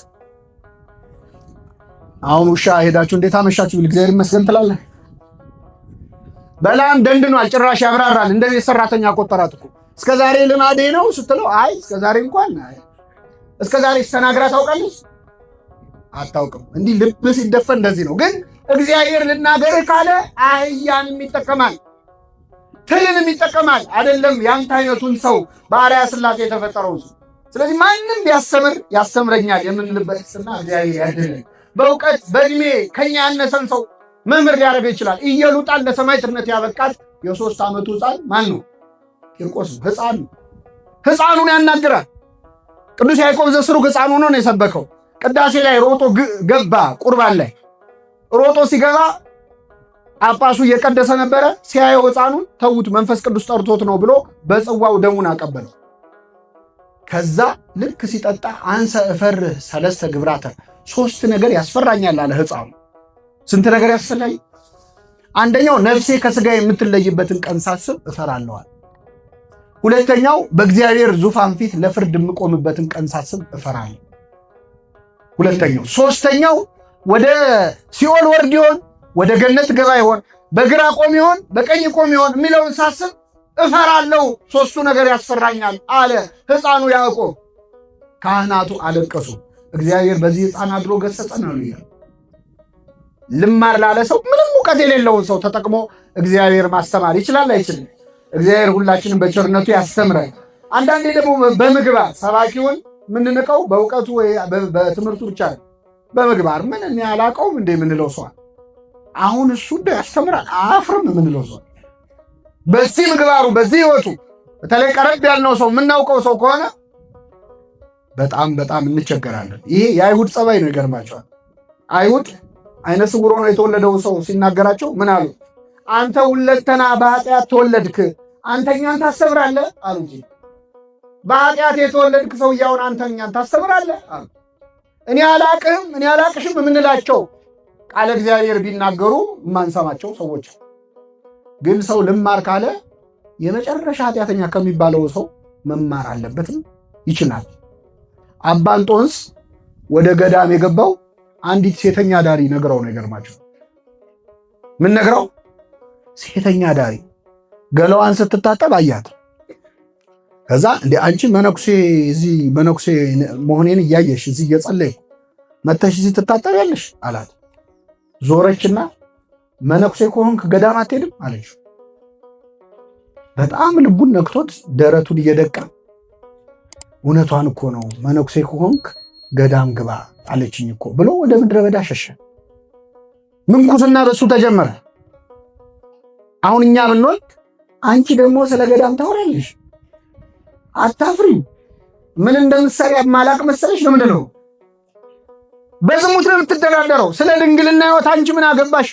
አሁን ውሻ ሄዳችሁ እንዴት አመሻችሁ ቢል እግዚአብሔር ይመስገን ትላለህ? በለዓም ደንድኗል። ጭራሽ ያብራራል። እንደዚህ ሰራተኛ ቆጠራት እኮ እስከዛሬ ልማዴ ነው ስትለው አይ እስከዛሬ እንኳን እስከዛሬ ተናግራ ታውቃለች? አታውቅም። እንዲህ ልብ ሲደፈን እንደዚህ ነው። ግን እግዚአብሔር ልናገርህ ካለ አህያንም ይጠቀማል፣ ትልንም ይጠቀማል። አይደለም ያንተ አይነቱን ሰው በአርአያ ሥላሴ የተፈጠረው ሰው። ስለዚህ ማንም ቢያስተምር ያስተምረኛል የምንልበትና እግዚአብሔር ያድነን። በእውቀት በእድሜ ከኛ ያነሰን ሰው መምህር ሊያደርገው ይችላል። ኢየሉጣን ለሰማዕትነት ያበቃት የ3 ዓመቱ ሕፃን ማን ነው? ቂርቆስ ነው። ሕፃን ነው። ሕፃኑን ያናግራል። ቅዱስ ያዕቆብ ዘስሩግ ሕፃን ሆኖ ነው የሰበከው። ቅዳሴ ላይ ሮጦ ገባ። ቁርባን ላይ ሮጦ ሲገባ ጳጳሱ እየቀደሰ ነበረ። ሲያየው ሕፃኑን ተዉት መንፈስ ቅዱስ ጠርቶት ነው ብሎ በጽዋው ደሙን አቀበለው። ከዛ ልክ ሲጠጣ አንሰ እፈርህ ሰለስተ ግብራተ 3 ነገር ያስፈራኛል አለ ሕፃኑ። ስንት ነገር ያስፈራኝ? አንደኛው ነፍሴ ከስጋ የምትለይበትን ቀን ሳስብ እፈራለዋል። ሁለተኛው በእግዚአብሔር ዙፋን ፊት ለፍርድ የምቆምበትን ቀን ሳስብ እፈራለሁ። ሁለተኛው። ሶስተኛው ወደ ሲኦል ወርድ ይሆን ወደ ገነት ገባ ይሆን በግራ ቆም ይሆን በቀኝ ቆም ይሆን የሚለውን ሳስብ እፈራለሁ። 3ቱ ነገር ያስፈራኛል አለ ሕፃኑ ያዕቆብ። ካህናቱ አለቀሱ። እግዚአብሔር በዚህ ሕፃን አድሮ ገሰጸን አሉ። ልማር ላለ ሰው ምንም እውቀት የሌለውን ሰው ተጠቅሞ እግዚአብሔር ማስተማር ይችላል አይችልም? እግዚአብሔር ሁላችንም በቸርነቱ ያስተምራል። አንዳንዴ ደግሞ በምግባር ሰባኪውን ምንንቀው በእውቀቱ ወይ በትምህርቱ ብቻ በምግባር ምን እኔ አላውቀውም እንደ የምንለው ሰው አሁን እሱ ያስተምራል አፍርም የምንለው ሰው በዚህ ምግባሩ በዚህ ህይወቱ በተለይ ቀረብ ያልነው ሰው የምናውቀው ሰው ከሆነ በጣም በጣም እንቸገራለን። ይሄ የአይሁድ ጸባይ ነው። ይገርማቸዋል። አይሁድ አይነ ስውር ሆኖ የተወለደው ሰው ሲናገራቸው ምን አሉ? አንተ ሁለንተና በኃጢአት ተወለድክ፣ አንተኛን ታስተምራለህ አሉ እንጂ በኃጢአት የተወለድክ ሰውዬውን አንተኛን ታስተምራለህ አሉ። እኔ አላቅሽም የምንላቸው ቃለ እግዚአብሔር ቢናገሩ የማንሰማቸው ሰዎች ግን ሰው ልማር ካለ የመጨረሻ ኃጢአተኛ ከሚባለው ሰው መማር አለበትም ይችላል። አባ እንጦንስ ወደ ገዳም የገባው አንዲት ሴተኛ ዳሪ ነግረው ነው። ይገርማቸው። ምን ነግረው? ሴተኛ ዳሪ ገላዋን ስትታጠብ አያት። ከዛ እንደ አንቺ መነኩሴ እዚህ መነኩሴ መሆኔን እያየሽ እዚህ እየጸለይኩ መተሽ እዚህ ትታጠቢያለሽ አላት። ዞረችና መነኩሴ ከሆንክ ገዳም አትሄድም አለች። በጣም ልቡን ነክቶት ደረቱን እየደቃ እውነቷን እኮ ነው መነኩሴ ከሆንክ ገዳም ግባ አለችኝ እኮ ብሎ ወደ ምድረ በዳ ሸሸ። ምንኩስና በሱ ተጀመረ። አሁን እኛ ብንወልድ አንቺ ደግሞ ስለ ገዳም ታወራለሽ፣ አታፍሪም? ምን እንደምትሰሪ ማላቅ መሰለሽ? ለምንድን ነው በዝሙት ነው የምትደራደረው? ስለ ድንግልና ሕይወት አንቺ ምን አገባሽ?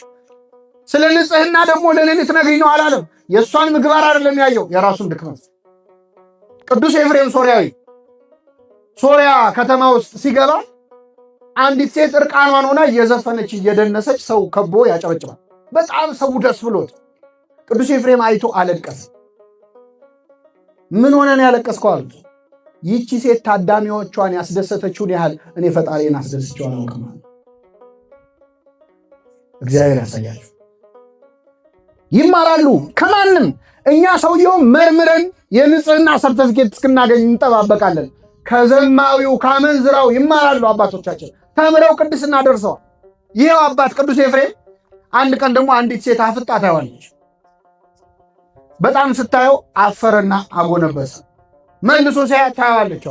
ስለ ንጽህና ደግሞ ለእኔ ልትነግሪኝ ነው አላለም። የእሷን ምግባር አይደለም ያየው፣ የራሱን ድክመት። ቅዱስ ኤፍሬም ሶርያዊ ሶርያ ከተማ ውስጥ ሲገባ አንዲት ሴት እርቃኗን ሆና እየዘፈነች እየደነሰች ሰው ከቦ ያጨበጭባል። በጣም ሰው ደስ ብሎት ቅዱስ ኤፍሬም አይቶ አለቀሰ። ምን ሆነን ያለቀስከው አሉት። ይቺ ሴት ታዳሚዎቿን ያስደሰተችውን ያህል እኔ ፈጣሪን አስደስቼው አላውቅም። እግዚአብሔር ያሳያችሁ። ይማራሉ ከማንም። እኛ ሰውየው መርምረን የንጽህና ሰርተፊኬት እስክናገኝ እንጠባበቃለን። ከዘማዊው ካመንዝራው ይማራሉ አባቶቻችን፣ ተምረው ቅድስና ደርሰዋል። ይሄው አባት ቅዱስ ኤፍሬም አንድ ቀን ደግሞ አንዲት ሴት አፍጣ ታየዋለች። በጣም ስታየው አፈረና አጎነበሰ። መልሶ ሲያያት ታየዋለች።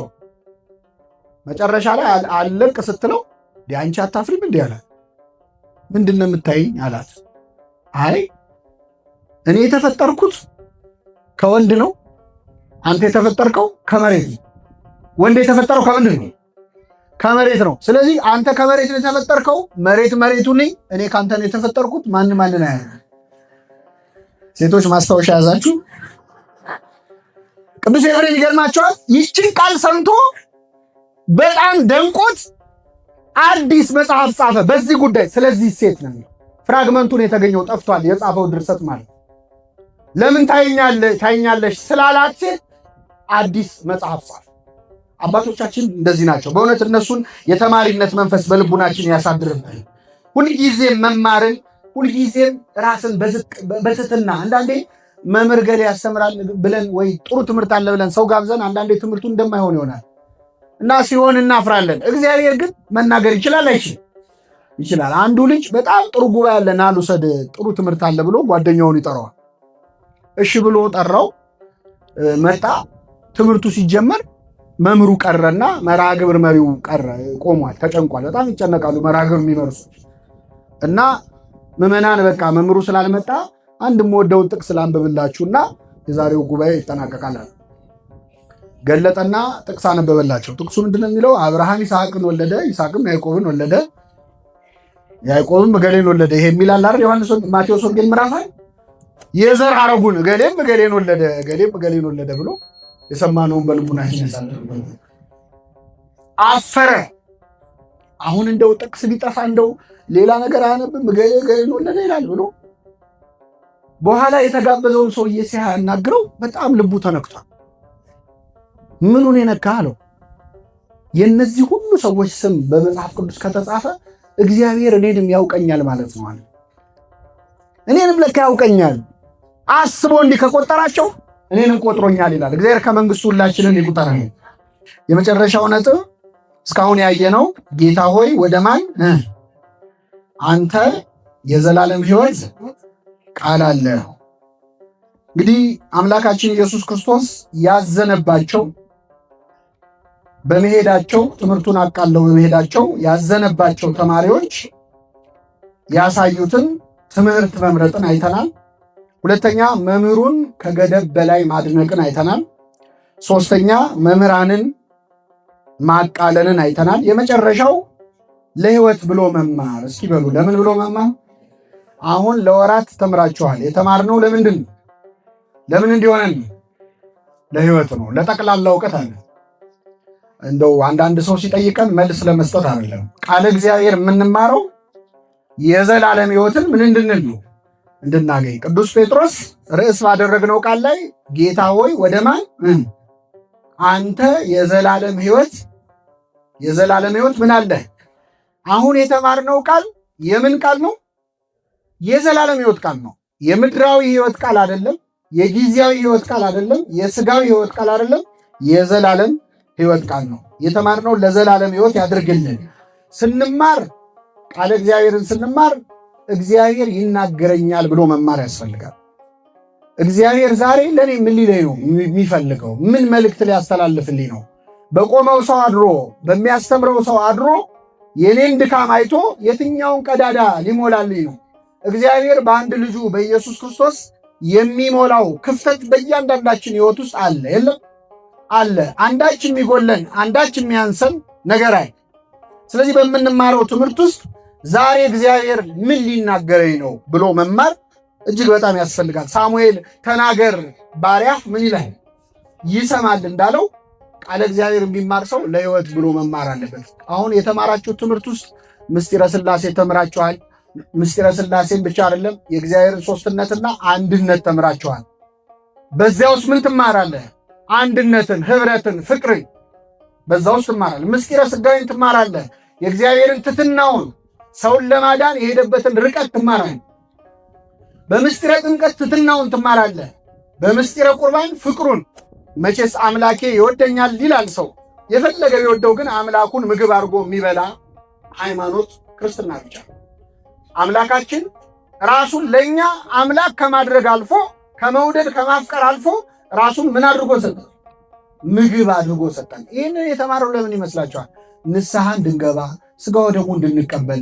መጨረሻ ላይ አለቅ ስትለው አንቺ አታፍሪም እንዲህ አላት። ምንድን ነው የምታይኝ አላት። አይ እኔ የተፈጠርኩት ከወንድ ነው፣ አንተ የተፈጠርከው ከመሬት ነው። ወንድ የተፈጠረው ከምንድን ነው? ከመሬት ነው። ስለዚህ አንተ ከመሬት ነው የተፈጠርከው፣ መሬት መሬቱ ነኝ፣ እኔ ከአንተ ነው የተፈጠርኩት። ማንም አያለ። ሴቶች ማስታወሻ ያዛችሁ። ቅዱስ ኤፍሬም ይገርማቸዋል። ይችን ቃል ሰምቶ በጣም ደንቆት አዲስ መጽሐፍ ጻፈ በዚህ ጉዳይ። ስለዚህ ሴት ነው ፍራግመንቱን የተገኘው ጠፍቷል፣ የጻፈው ድርሰት ማለት። ለምን ታይኛለሽ ስላላት ሴት አዲስ መጽሐፍ ጻፈ። አባቶቻችን እንደዚህ ናቸው በእውነት። እነሱን የተማሪነት መንፈስ በልቡናችን ያሳድርብን። ሁልጊዜም መማርን፣ ሁልጊዜም ራስን በትህትና አንዳንዴ መምህር ገሌ ያስተምራል ብለን ወይ ጥሩ ትምህርት አለ ብለን ሰው ጋብዘን አንዳንዴ ትምህርቱ እንደማይሆን ይሆናል እና ሲሆን እናፍራለን። እግዚአብሔር ግን መናገር ይችላል አይችልም? ይችላል። አንዱ ልጅ በጣም ጥሩ ጉባኤ አለ ና ልውሰድ ጥሩ ትምህርት አለ ብሎ ጓደኛውን ይጠራዋል። እሺ ብሎ ጠራው። መጣ። ትምህርቱ ሲጀመር መምህሩ ቀረና መርሃ ግብር መሪው ቀረ፣ ቆሟል፣ ተጨንቋል። በጣም ይጨነቃሉ መርሃ ግብር የሚመሩ እና ምዕመናን በቃ መምህሩ ስላልመጣ አንድ የምወደውን ጥቅስ ላንብብላችሁና የዛሬው ጉባኤ ይጠናቀቃል። ገለጠና ጥቅስ አነበበላቸው። ጥቅሱ ምንድን ነው የሚለው? አብርሃም ይስሐቅን ወለደ፣ ይስሐቅም ያዕቆብን ወለደ፣ ያዕቆብም እገሌን ወለደ። ይሄ የሚላል አይደል? ማቴዎስ ወንጌል ምዕራፍ የዘር ሐረጉን እገሌም እገሌን ወለደ፣ እገሌም እገሌን ወለደ ብሎ የሰማነውን በልቡናችን ያሳድርብን። አፈረ። አሁን እንደው ጥቅስ ቢጠፋ እንደው ሌላ ነገር አያነብም፣ እገሌ እገሌን ወለደ ይላል ብሎ በኋላ የተጋበዘውን ሰውዬ ሲያናግረው በጣም ልቡ ተነክቷል። ምኑን የነካ አለው። የእነዚህ ሁሉ ሰዎች ስም በመጽሐፍ ቅዱስ ከተጻፈ እግዚአብሔር እኔንም ያውቀኛል ማለት ነው። እኔንም ለካ ያውቀኛል አስቦ እንዲህ ከቆጠራቸው እኔንም ቆጥሮኛል ይላል። እግዚአብሔር ከመንግስቱ ሁላችንን ይቁጠረን። የመጨረሻው ነጥብ እስካሁን ያየነው ጌታ ሆይ ወደ ማን አንተ የዘላለም ሕይወት ቃል አለ። እንግዲህ አምላካችን ኢየሱስ ክርስቶስ ያዘነባቸው በመሄዳቸው ትምህርቱን አቃለው በመሄዳቸው ያዘነባቸው ተማሪዎች ያሳዩትን ትምህርት መምረጥን አይተናል። ሁለተኛ መምህሩን ከገደብ በላይ ማድነቅን አይተናል። ሶስተኛ መምህራንን ማቃለልን አይተናል። የመጨረሻው ለሕይወት ብሎ መማር። እስኪ በሉ ለምን ብሎ መማር? አሁን ለወራት ተምራችኋል። የተማርነው ለምንድን ነው? ለምን እንዲሆነን? ለሕይወት ነው። ለጠቅላላ እውቀት አለ። እንደው አንዳንድ ሰው ሲጠይቀን መልስ ለመስጠት አይደለም። ቃለ እግዚአብሔር የምንማረው የዘላለም ሕይወትን ምን እንድንል ነው? እንድናገኝ። ቅዱስ ጴጥሮስ ርዕስ ባደረግነው ቃል ላይ ጌታ ሆይ ወደ ማን አንተ የዘላለም ሕይወት ምን አለ? አሁን የተማርነው ቃል የምን ቃል ነው? የዘላለም ሕይወት ቃል ነው። የምድራዊ ሕይወት ቃል አይደለም። የጊዜያዊ ሕይወት ቃል አይደለም። የስጋዊ ሕይወት ቃል አይደለም። የዘላለም ሕይወት ቃል ነው። የተማርነው ለዘላለም ሕይወት ያድርግልን። ስንማር ቃለ እግዚአብሔርን ስንማር እግዚአብሔር ይናገረኛል ብሎ መማር ያስፈልጋል። እግዚአብሔር ዛሬ ለእኔ ምን ሊለኝ ነው የሚፈልገው? ምን መልእክት ሊያስተላልፍልኝ ነው? በቆመው ሰው አድሮ በሚያስተምረው ሰው አድሮ የኔን ድካም አይቶ የትኛውን ቀዳዳ ሊሞላልኝ ነው? እግዚአብሔር በአንድ ልጁ በኢየሱስ ክርስቶስ የሚሞላው ክፍተት በእያንዳንዳችን ሕይወት ውስጥ አለ የለም? አለ። አንዳች የሚጎለን አንዳች የሚያንሰን ነገር አይ። ስለዚህ በምንማረው ትምህርት ውስጥ ዛሬ እግዚአብሔር ምን ሊናገረኝ ነው ብሎ መማር እጅግ በጣም ያስፈልጋል። ሳሙኤል ተናገር ባሪያህ ምን ይላል ይሰማል እንዳለው ቃለ እግዚአብሔር የሚማር ሰው ለሕይወት ብሎ መማር አለበት። አሁን የተማራችሁ ትምህርት ውስጥ ምስጢረ ሥላሴ ተምራችኋል። ምስጢረ ሥላሴን ብቻ አይደለም የእግዚአብሔርን ሦስትነትና አንድነት ተምራችኋል። በዚያ ውስጥ ምን ትማራለህ? አንድነትን፣ ኅብረትን፣ ፍቅርን በዛ ውስጥ ትማራለህ። ምስጢረ ሥጋዌን ትማራለህ። የእግዚአብሔርን ትሕትናውን ሰውን ለማዳን የሄደበትን ርቀት ትማራለህ። በምስጢረ ጥምቀት ትሕትናውን ትማራለህ። በምስጢረ ቁርባን ፍቅሩን መቼስ አምላኬ ይወደኛል ይላል ሰው። የፈለገ ቢወደው ግን አምላኩን ምግብ አድርጎ የሚበላ ሃይማኖት ክርስትና ብቻ። አምላካችን ራሱን ለእኛ አምላክ ከማድረግ አልፎ ከመውደድ ከማፍቀር አልፎ ራሱን ምን አድርጎ ሰጠን? ምግብ አድርጎ ሰጠን። ይህንን የተማረው ለምን ይመስላችኋል? ንስሐ እንድንገባ ሥጋ ወደሙ እንድንቀበል።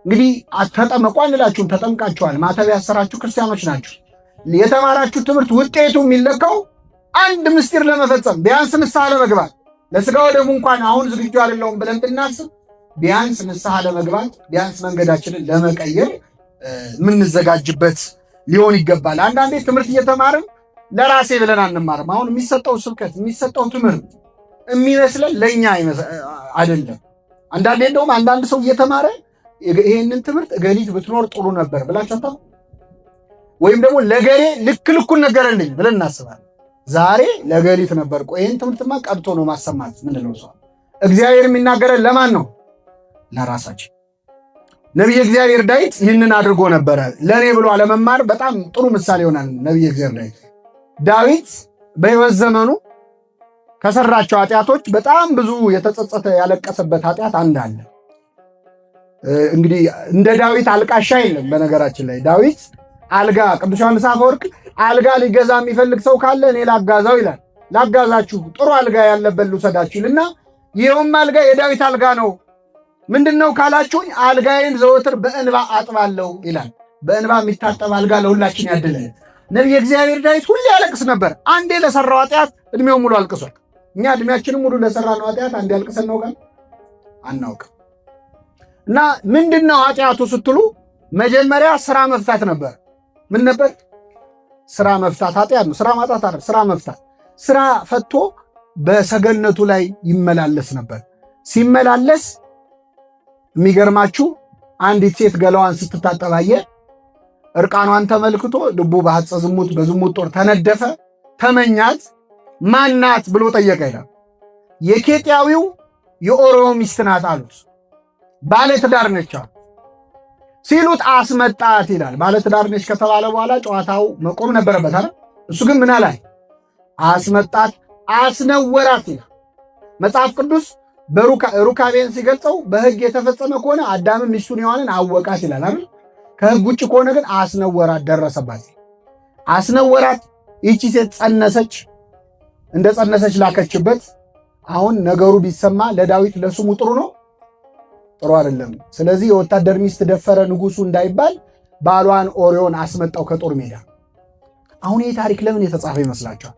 እንግዲህ ተጠመቁ አንላችሁም፣ ተጠምቃችኋል። ማተብ ያሰራችሁ ክርስቲያኖች ናችሁ። የተማራችሁ ትምህርት ውጤቱ የሚለካው አንድ ምስጢር ለመፈጸም ቢያንስ ንስሐ ለመግባት ለሥጋ ወደሙ እንኳን አሁን ዝግጁ አይደለሁም ብለን ብናስብ ቢያንስ ንስሐ ለመግባት ቢያንስ መንገዳችንን ለመቀየር የምንዘጋጅበት ሊሆን ይገባል። አንዳንዴ ትምህርት እየተማርን ለራሴ ብለን አንማርም። አሁን የሚሰጠው ስብከት የሚሰጠው ትምህርት የሚመስለን ለእኛ አይደለም። አንዳንዴ እንደውም አንዳንድ ሰው እየተማረ ይህንን ትምህርት እገሊት ብትኖር ጥሩ ነበር ብላችሁ ወይም ደግሞ ለገሌ ልክ ልኩን ነገረልኝ ብለን እናስባለን። ዛሬ ለገሊት ነበር። ይህን ትምህርትማ ቀብቶ ነው ማሰማት ምንለው ሰው። እግዚአብሔር የሚናገረን ለማን ነው? ለራሳችን። ነቢየ እግዚአብሔር ዳዊት ይህንን አድርጎ ነበረ። ለእኔ ብሎ አለመማር በጣም ጥሩ ምሳሌ ይሆናል። ነቢየ እግዚአብሔር ዳዊት በሕይወት ዘመኑ ከሰራቸው ኃጢአቶች በጣም ብዙ የተጸጸተ ያለቀሰበት ኃጢአት አንድ አለ። እንግዲህ እንደ ዳዊት አልቃሻ የለም። በነገራችን ላይ ዳዊት አልጋ ቅዱስ ዮሐንስ አፈወርቅ አልጋ ሊገዛ የሚፈልግ ሰው ካለ እኔ ላጋዛው ይላል። ላጋዛችሁ ጥሩ አልጋ ያለበት ልውሰዳችሁ ይልና ይኸውም አልጋ የዳዊት አልጋ ነው። ምንድን ነው ካላችሁኝ አልጋዬን ዘወትር በእንባ አጥባለሁ ይላል። በእንባ የሚታጠብ አልጋ ለሁላችን ያድለን። ነቢየ እግዚአብሔር ዳዊት ሁሌ ያለቅስ ነበር። አንዴ ለሰራው ኃጢአት እድሜው ሙሉ አልቅሷል። እኛ እድሜያችንም ሙሉ ለሰራነው ኃጢአት አንዴ አልቅሰን ነው አናውቅም። እና ምንድነው ኃጢአቱ ስትሉ መጀመሪያ ስራ መፍታት ነበር። ምን ነበር? ስራ መፍታት ኃጢአት ነው። ስራ ማጣት አይደል፣ ስራ መፍታት። ስራ ፈቶ በሰገነቱ ላይ ይመላለስ ነበር። ሲመላለስ የሚገርማችሁ አንዲት ሴት ገላዋን ስትታጠባየ እርቃኗን ተመልክቶ ልቡ በሐፀ ዝሙት በዝሙት ጦር ተነደፈ፣ ተመኛት። ማናት ብሎ ጠየቀ ይላል። የኬጢያዊው የኦርዮ ሚስት ናት አሉት። ባለትዳር ነች ሲሉት አስመጣት ይላል። ባለትዳር ነች ከተባለ በኋላ ጨዋታው መቆም ነበረበት አይደል? እሱ ግን ምን አለ? አስመጣት፣ አስነወራት ይላል መጽሐፍ ቅዱስ። ሩካቤን ሲገልጸው በሕግ የተፈጸመ ከሆነ አዳምን ሚስቱን ሔዋንን አወቃት ይላል አይደል? ከሕግ ውጭ ከሆነ ግን አስነወራት፣ ደረሰባት። አስነወራት። ይቺ ሴት ጸነሰች። እንደ ጸነሰች ላከችበት። አሁን ነገሩ ቢሰማ ለዳዊት ለስሙ ጥሩ ነው? ጥሩ አይደለም። ስለዚህ የወታደር ሚስት ደፈረ ንጉሱ እንዳይባል ባሏን ኦርዮን አስመጣው ከጦር ሜዳ። አሁን ይህ ታሪክ ለምን የተጻፈ ይመስላችኋል?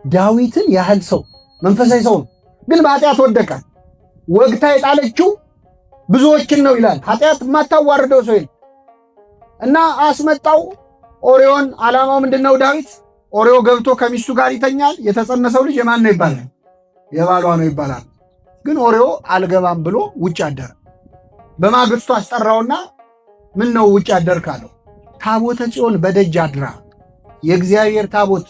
ዳዊትን ያህል ሰው መንፈሳዊ ሰው ግን በኃጢአት ወደቀ። ወግታ የጣለችው ብዙዎችን ነው ይላል። ኃጢአት የማታዋርደው ሰው እና አስመጣው ኦርዮን። ዓላማው ምንድነው? ዳዊት ኦርዮ ገብቶ ከሚስቱ ጋር ይተኛል። የተጸነሰው ልጅ የማን ነው ይባላል? የባሏ ነው ይባላል። ግን ኦርዮ አልገባም ብሎ ውጭ አደረ። በማግስቱ አስጠራውና ምን ነው ውጭ አደር ካለው፣ ታቦተ ጽዮን በደጅ አድራ፣ የእግዚአብሔር ታቦት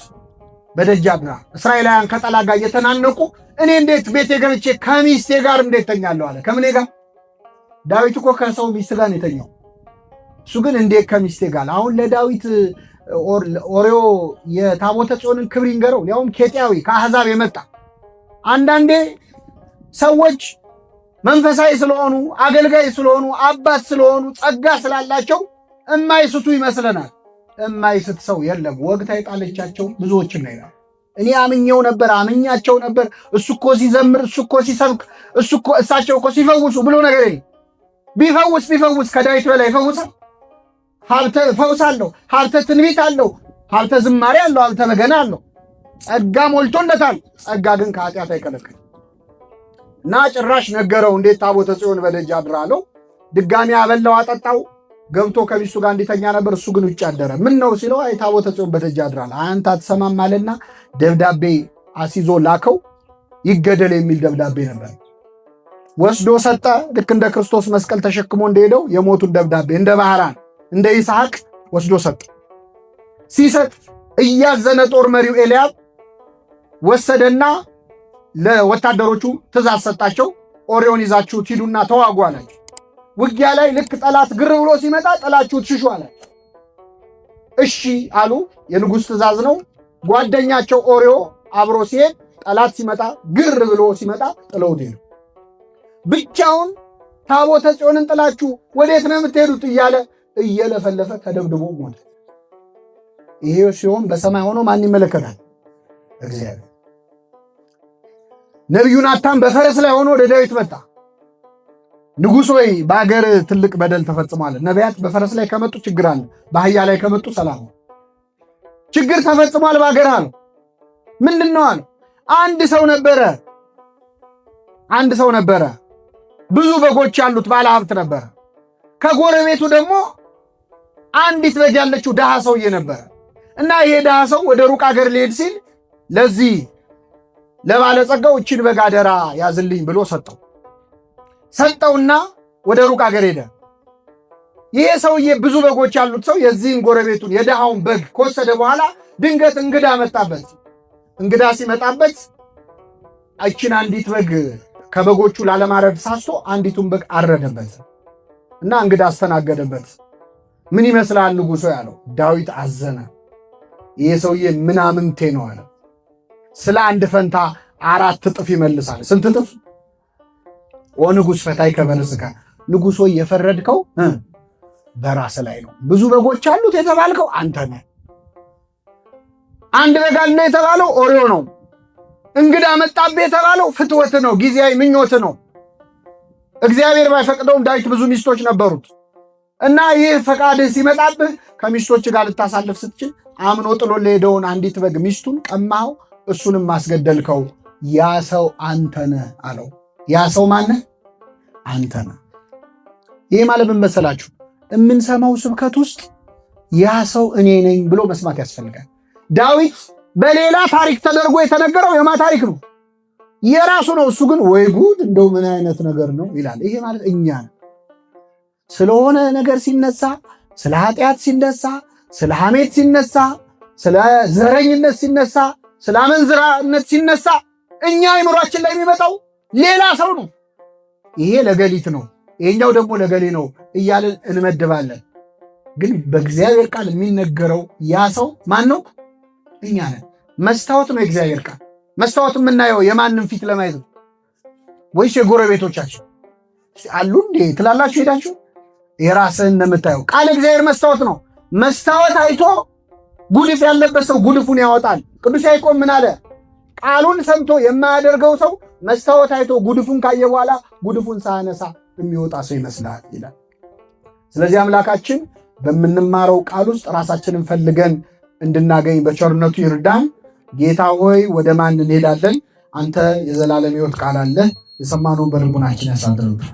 በደጅ አድራ፣ እስራኤላውያን ከጠላት ጋር እየተናነቁ እኔ እንዴት ቤቴ ገብቼ ከሚስቴ ጋር እንዴት ተኛለሁ አለ። ከምኔ ጋር? ዳዊት እኮ ከሰው ሚስት ጋር ነው የተኛው። እሱ ግን እንዴት ከሚስቴ ጋር? አሁን ለዳዊት ኦርዮ የታቦተ ጽዮንን ክብር ይንገረው። ያውም ኬጢያዊ ከአሕዛብ የመጣ አንዳንዴ ሰዎች መንፈሳዊ ስለሆኑ አገልጋይ ስለሆኑ አባት ስለሆኑ ጸጋ ስላላቸው እማይስቱ ይመስለናል። እማይስት ሰው የለም። ወግታ የጣለቻቸው ብዙዎችን ነው ይላል። እኔ አምኜው ነበር አምኛቸው ነበር፣ እሱ እኮ ሲዘምር፣ እሱ እኮ ሲሰብክ፣ እሳቸው እኮ ሲፈውሱ ብሎ ነገር ቢፈውስ ከዳዊት በላይ ይፈውሳል። ሀብተ ፈውስ አለው፣ ሀብተ ትንቢት አለው፣ ሀብተ ዝማሬ አለው፣ ሀብተ በገና አለው። ጸጋ ሞልቶለታል። ጸጋ ግን ከኃጢአት አይከለክልም። እና ጭራሽ ነገረው፣ እንዴት ታቦተ ጽዮን በደጅ አድራለው። ድጋሚ አበላው፣ አጠጣው። ገብቶ ከሚስቱ ጋር እንዲተኛ ነበር። እሱ ግን ውጭ አደረ። ምን ነው ሲለው አይ ታቦተ ጽዮን በደጅ አድራል። አንተ አትሰማም አለና ደብዳቤ አስይዞ ላከው። ይገደል የሚል ደብዳቤ ነበር። ወስዶ ሰጠ። ልክ እንደ ክርስቶስ መስቀል ተሸክሞ እንደሄደው የሞቱን ደብዳቤ እንደ ባህራን እንደ ይስሐቅ ወስዶ ሰጠ። ሲሰጥ እያዘነ ጦር መሪው ኤልያብ ወሰደና ለወታደሮቹ ትእዛዝ ሰጣቸው። ኦሪዮን ይዛችሁ ሂዱና ተዋጉ አላቸው። ውጊያ ላይ ልክ ጠላት ግር ብሎ ሲመጣ ጥላችሁት ሽሹ አላቸው። እሺ አሉ። የንጉሥ ትእዛዝ ነው። ጓደኛቸው ኦሪዮ አብሮ ሲሄድ ጠላት ሲመጣ ግር ብሎ ሲመጣ ጥለውት ሄዱ። ብቻውን ታቦተ ጽዮንን ጥላችሁ ወዴት ነው የምትሄዱት እያለ እየለፈለፈ ተደብድቦ ሞተ። ይሄ ሲሆን በሰማይ ሆኖ ማን ይመለከታል? እግዚአብሔር። ነቢዩ ናታን በፈረስ ላይ ሆኖ ወደ ዳዊት መጣ። ንጉሥ ሆይ በአገር ትልቅ በደል ተፈጽሟል። ነቢያት በፈረስ ላይ ከመጡ ችግር አለ፣ በአህያ ላይ ከመጡ ሰላም ነው። ችግር ተፈጽሟል በአገር አለው። ምንድን ነው አለው? አንድ ሰው ነበረ፣ ብዙ በጎች ያሉት ባለ ሀብት ነበረ። ከጎረቤቱ ደግሞ አንዲት በግ ያለችው ድሃ ሰውዬ ነበረ እና ይሄ ድሃ ሰው ወደ ሩቅ አገር ሊሄድ ሲል ለዚህ ለባለጸጋው እችን በግ አደራ ያዝልኝ ብሎ ሰጠውና ወደ ሩቅ አገር ሄደ። ይሄ ሰውዬ ብዙ በጎች ያሉት ሰው የዚህን ጎረቤቱን የድሃውን በግ ከወሰደ በኋላ ድንገት እንግዳ መጣበት። እንግዳ ሲመጣበት እችን አንዲት በግ ከበጎቹ ላለማረድ ሳስቶ አንዲቱን በግ አረደበት እና እንግዳ አስተናገደበት። ምን ይመስላል ንጉሶ ያለው። ዳዊት አዘነ። ይሄ ሰውዬ ምናምንቴ ነው አለ። ስለ አንድ ፈንታ 4 እጥፍ ይመልሳል። ስንት እጥፍ? ወንጉስ ፈታይ ከበርስካ ንጉሶ የፈረድከው በራስ ላይ ነው። ብዙ በጎች አሉት የተባልከው አንተ ነህ። አንድ በግ አለ የተባለው ኦሪዮ ነው። እንግዳ መጣብህ የተባለው ፍትወት ነው፣ ጊዜያዊ ምኞት ነው። እግዚአብሔር ባይፈቅደውም ዳዊት ብዙ ሚስቶች ነበሩት እና ይህ ፈቃድህ ሲመጣብህ ከሚስቶች ጋር ልታሳልፍ ስትችል አምኖ ጥሎ ለሄደውን አንዲት በግ ሚስቱን ቀማኸው፣ እሱንም ማስገደልከው። ያ ሰው አንተ ነህ አለው። ያ ሰው ማነህ? አንተ ነህ። ይህ ማለት ምን መሰላችሁ? የምንሰማው ስብከት ውስጥ ያ ሰው እኔ ነኝ ብሎ መስማት ያስፈልጋል። ዳዊት በሌላ ታሪክ ተደርጎ የተነገረው የማ ታሪክ ነው? የራሱ ነው። እሱ ግን ወይ ጉድ እንደው ምን አይነት ነገር ነው ይላል። ይሄ ማለት እኛ ነው። ስለሆነ ነገር ሲነሳ፣ ስለ ኃጢአት ሲነሳ፣ ስለ ሐሜት ሲነሳ፣ ስለ ዘረኝነት ሲነሳ፣ ስለ አመንዝራነት ሲነሳ እኛ አይምሯችን ላይ የሚመጣው ሌላ ሰው ነው። ይሄ ለገሊት ነው፣ ይሄኛው ደግሞ ለገሌ ነው እያልን እንመድባለን። ግን በእግዚአብሔር ቃል የሚነገረው ያ ሰው ማን ነው? እኛ ነን። መስታወት ነው የእግዚአብሔር ቃል። መስታወት የምናየው የማንም ፊት ለማየት ነው ወይስ የጎረቤቶቻችን አሉ እንዴ ትላላችሁ? ሄዳችሁ የራስህን እንደምታየው ቃል እግዚአብሔር መስታወት ነው። መስታወት አይቶ ጉድፍ ያለበት ሰው ጉድፉን ያወጣል። ቅዱስ ያዕቆብ ምን አለ? ቃሉን ሰምቶ የማያደርገው ሰው መስታወት አይቶ ጉድፉን ካየ በኋላ ጉድፉን ሳያነሳ የሚወጣ ሰው ይመስላል ይላል። ስለዚህ አምላካችን በምንማረው ቃል ውስጥ ራሳችንን ፈልገን እንድናገኝ በቸርነቱ ይርዳን። ጌታ ሆይ ወደ ማን እንሄዳለን? አንተ የዘላለም ሕይወት ቃል አለ። የሰማነውን በልቡናችን ያሳድርብን።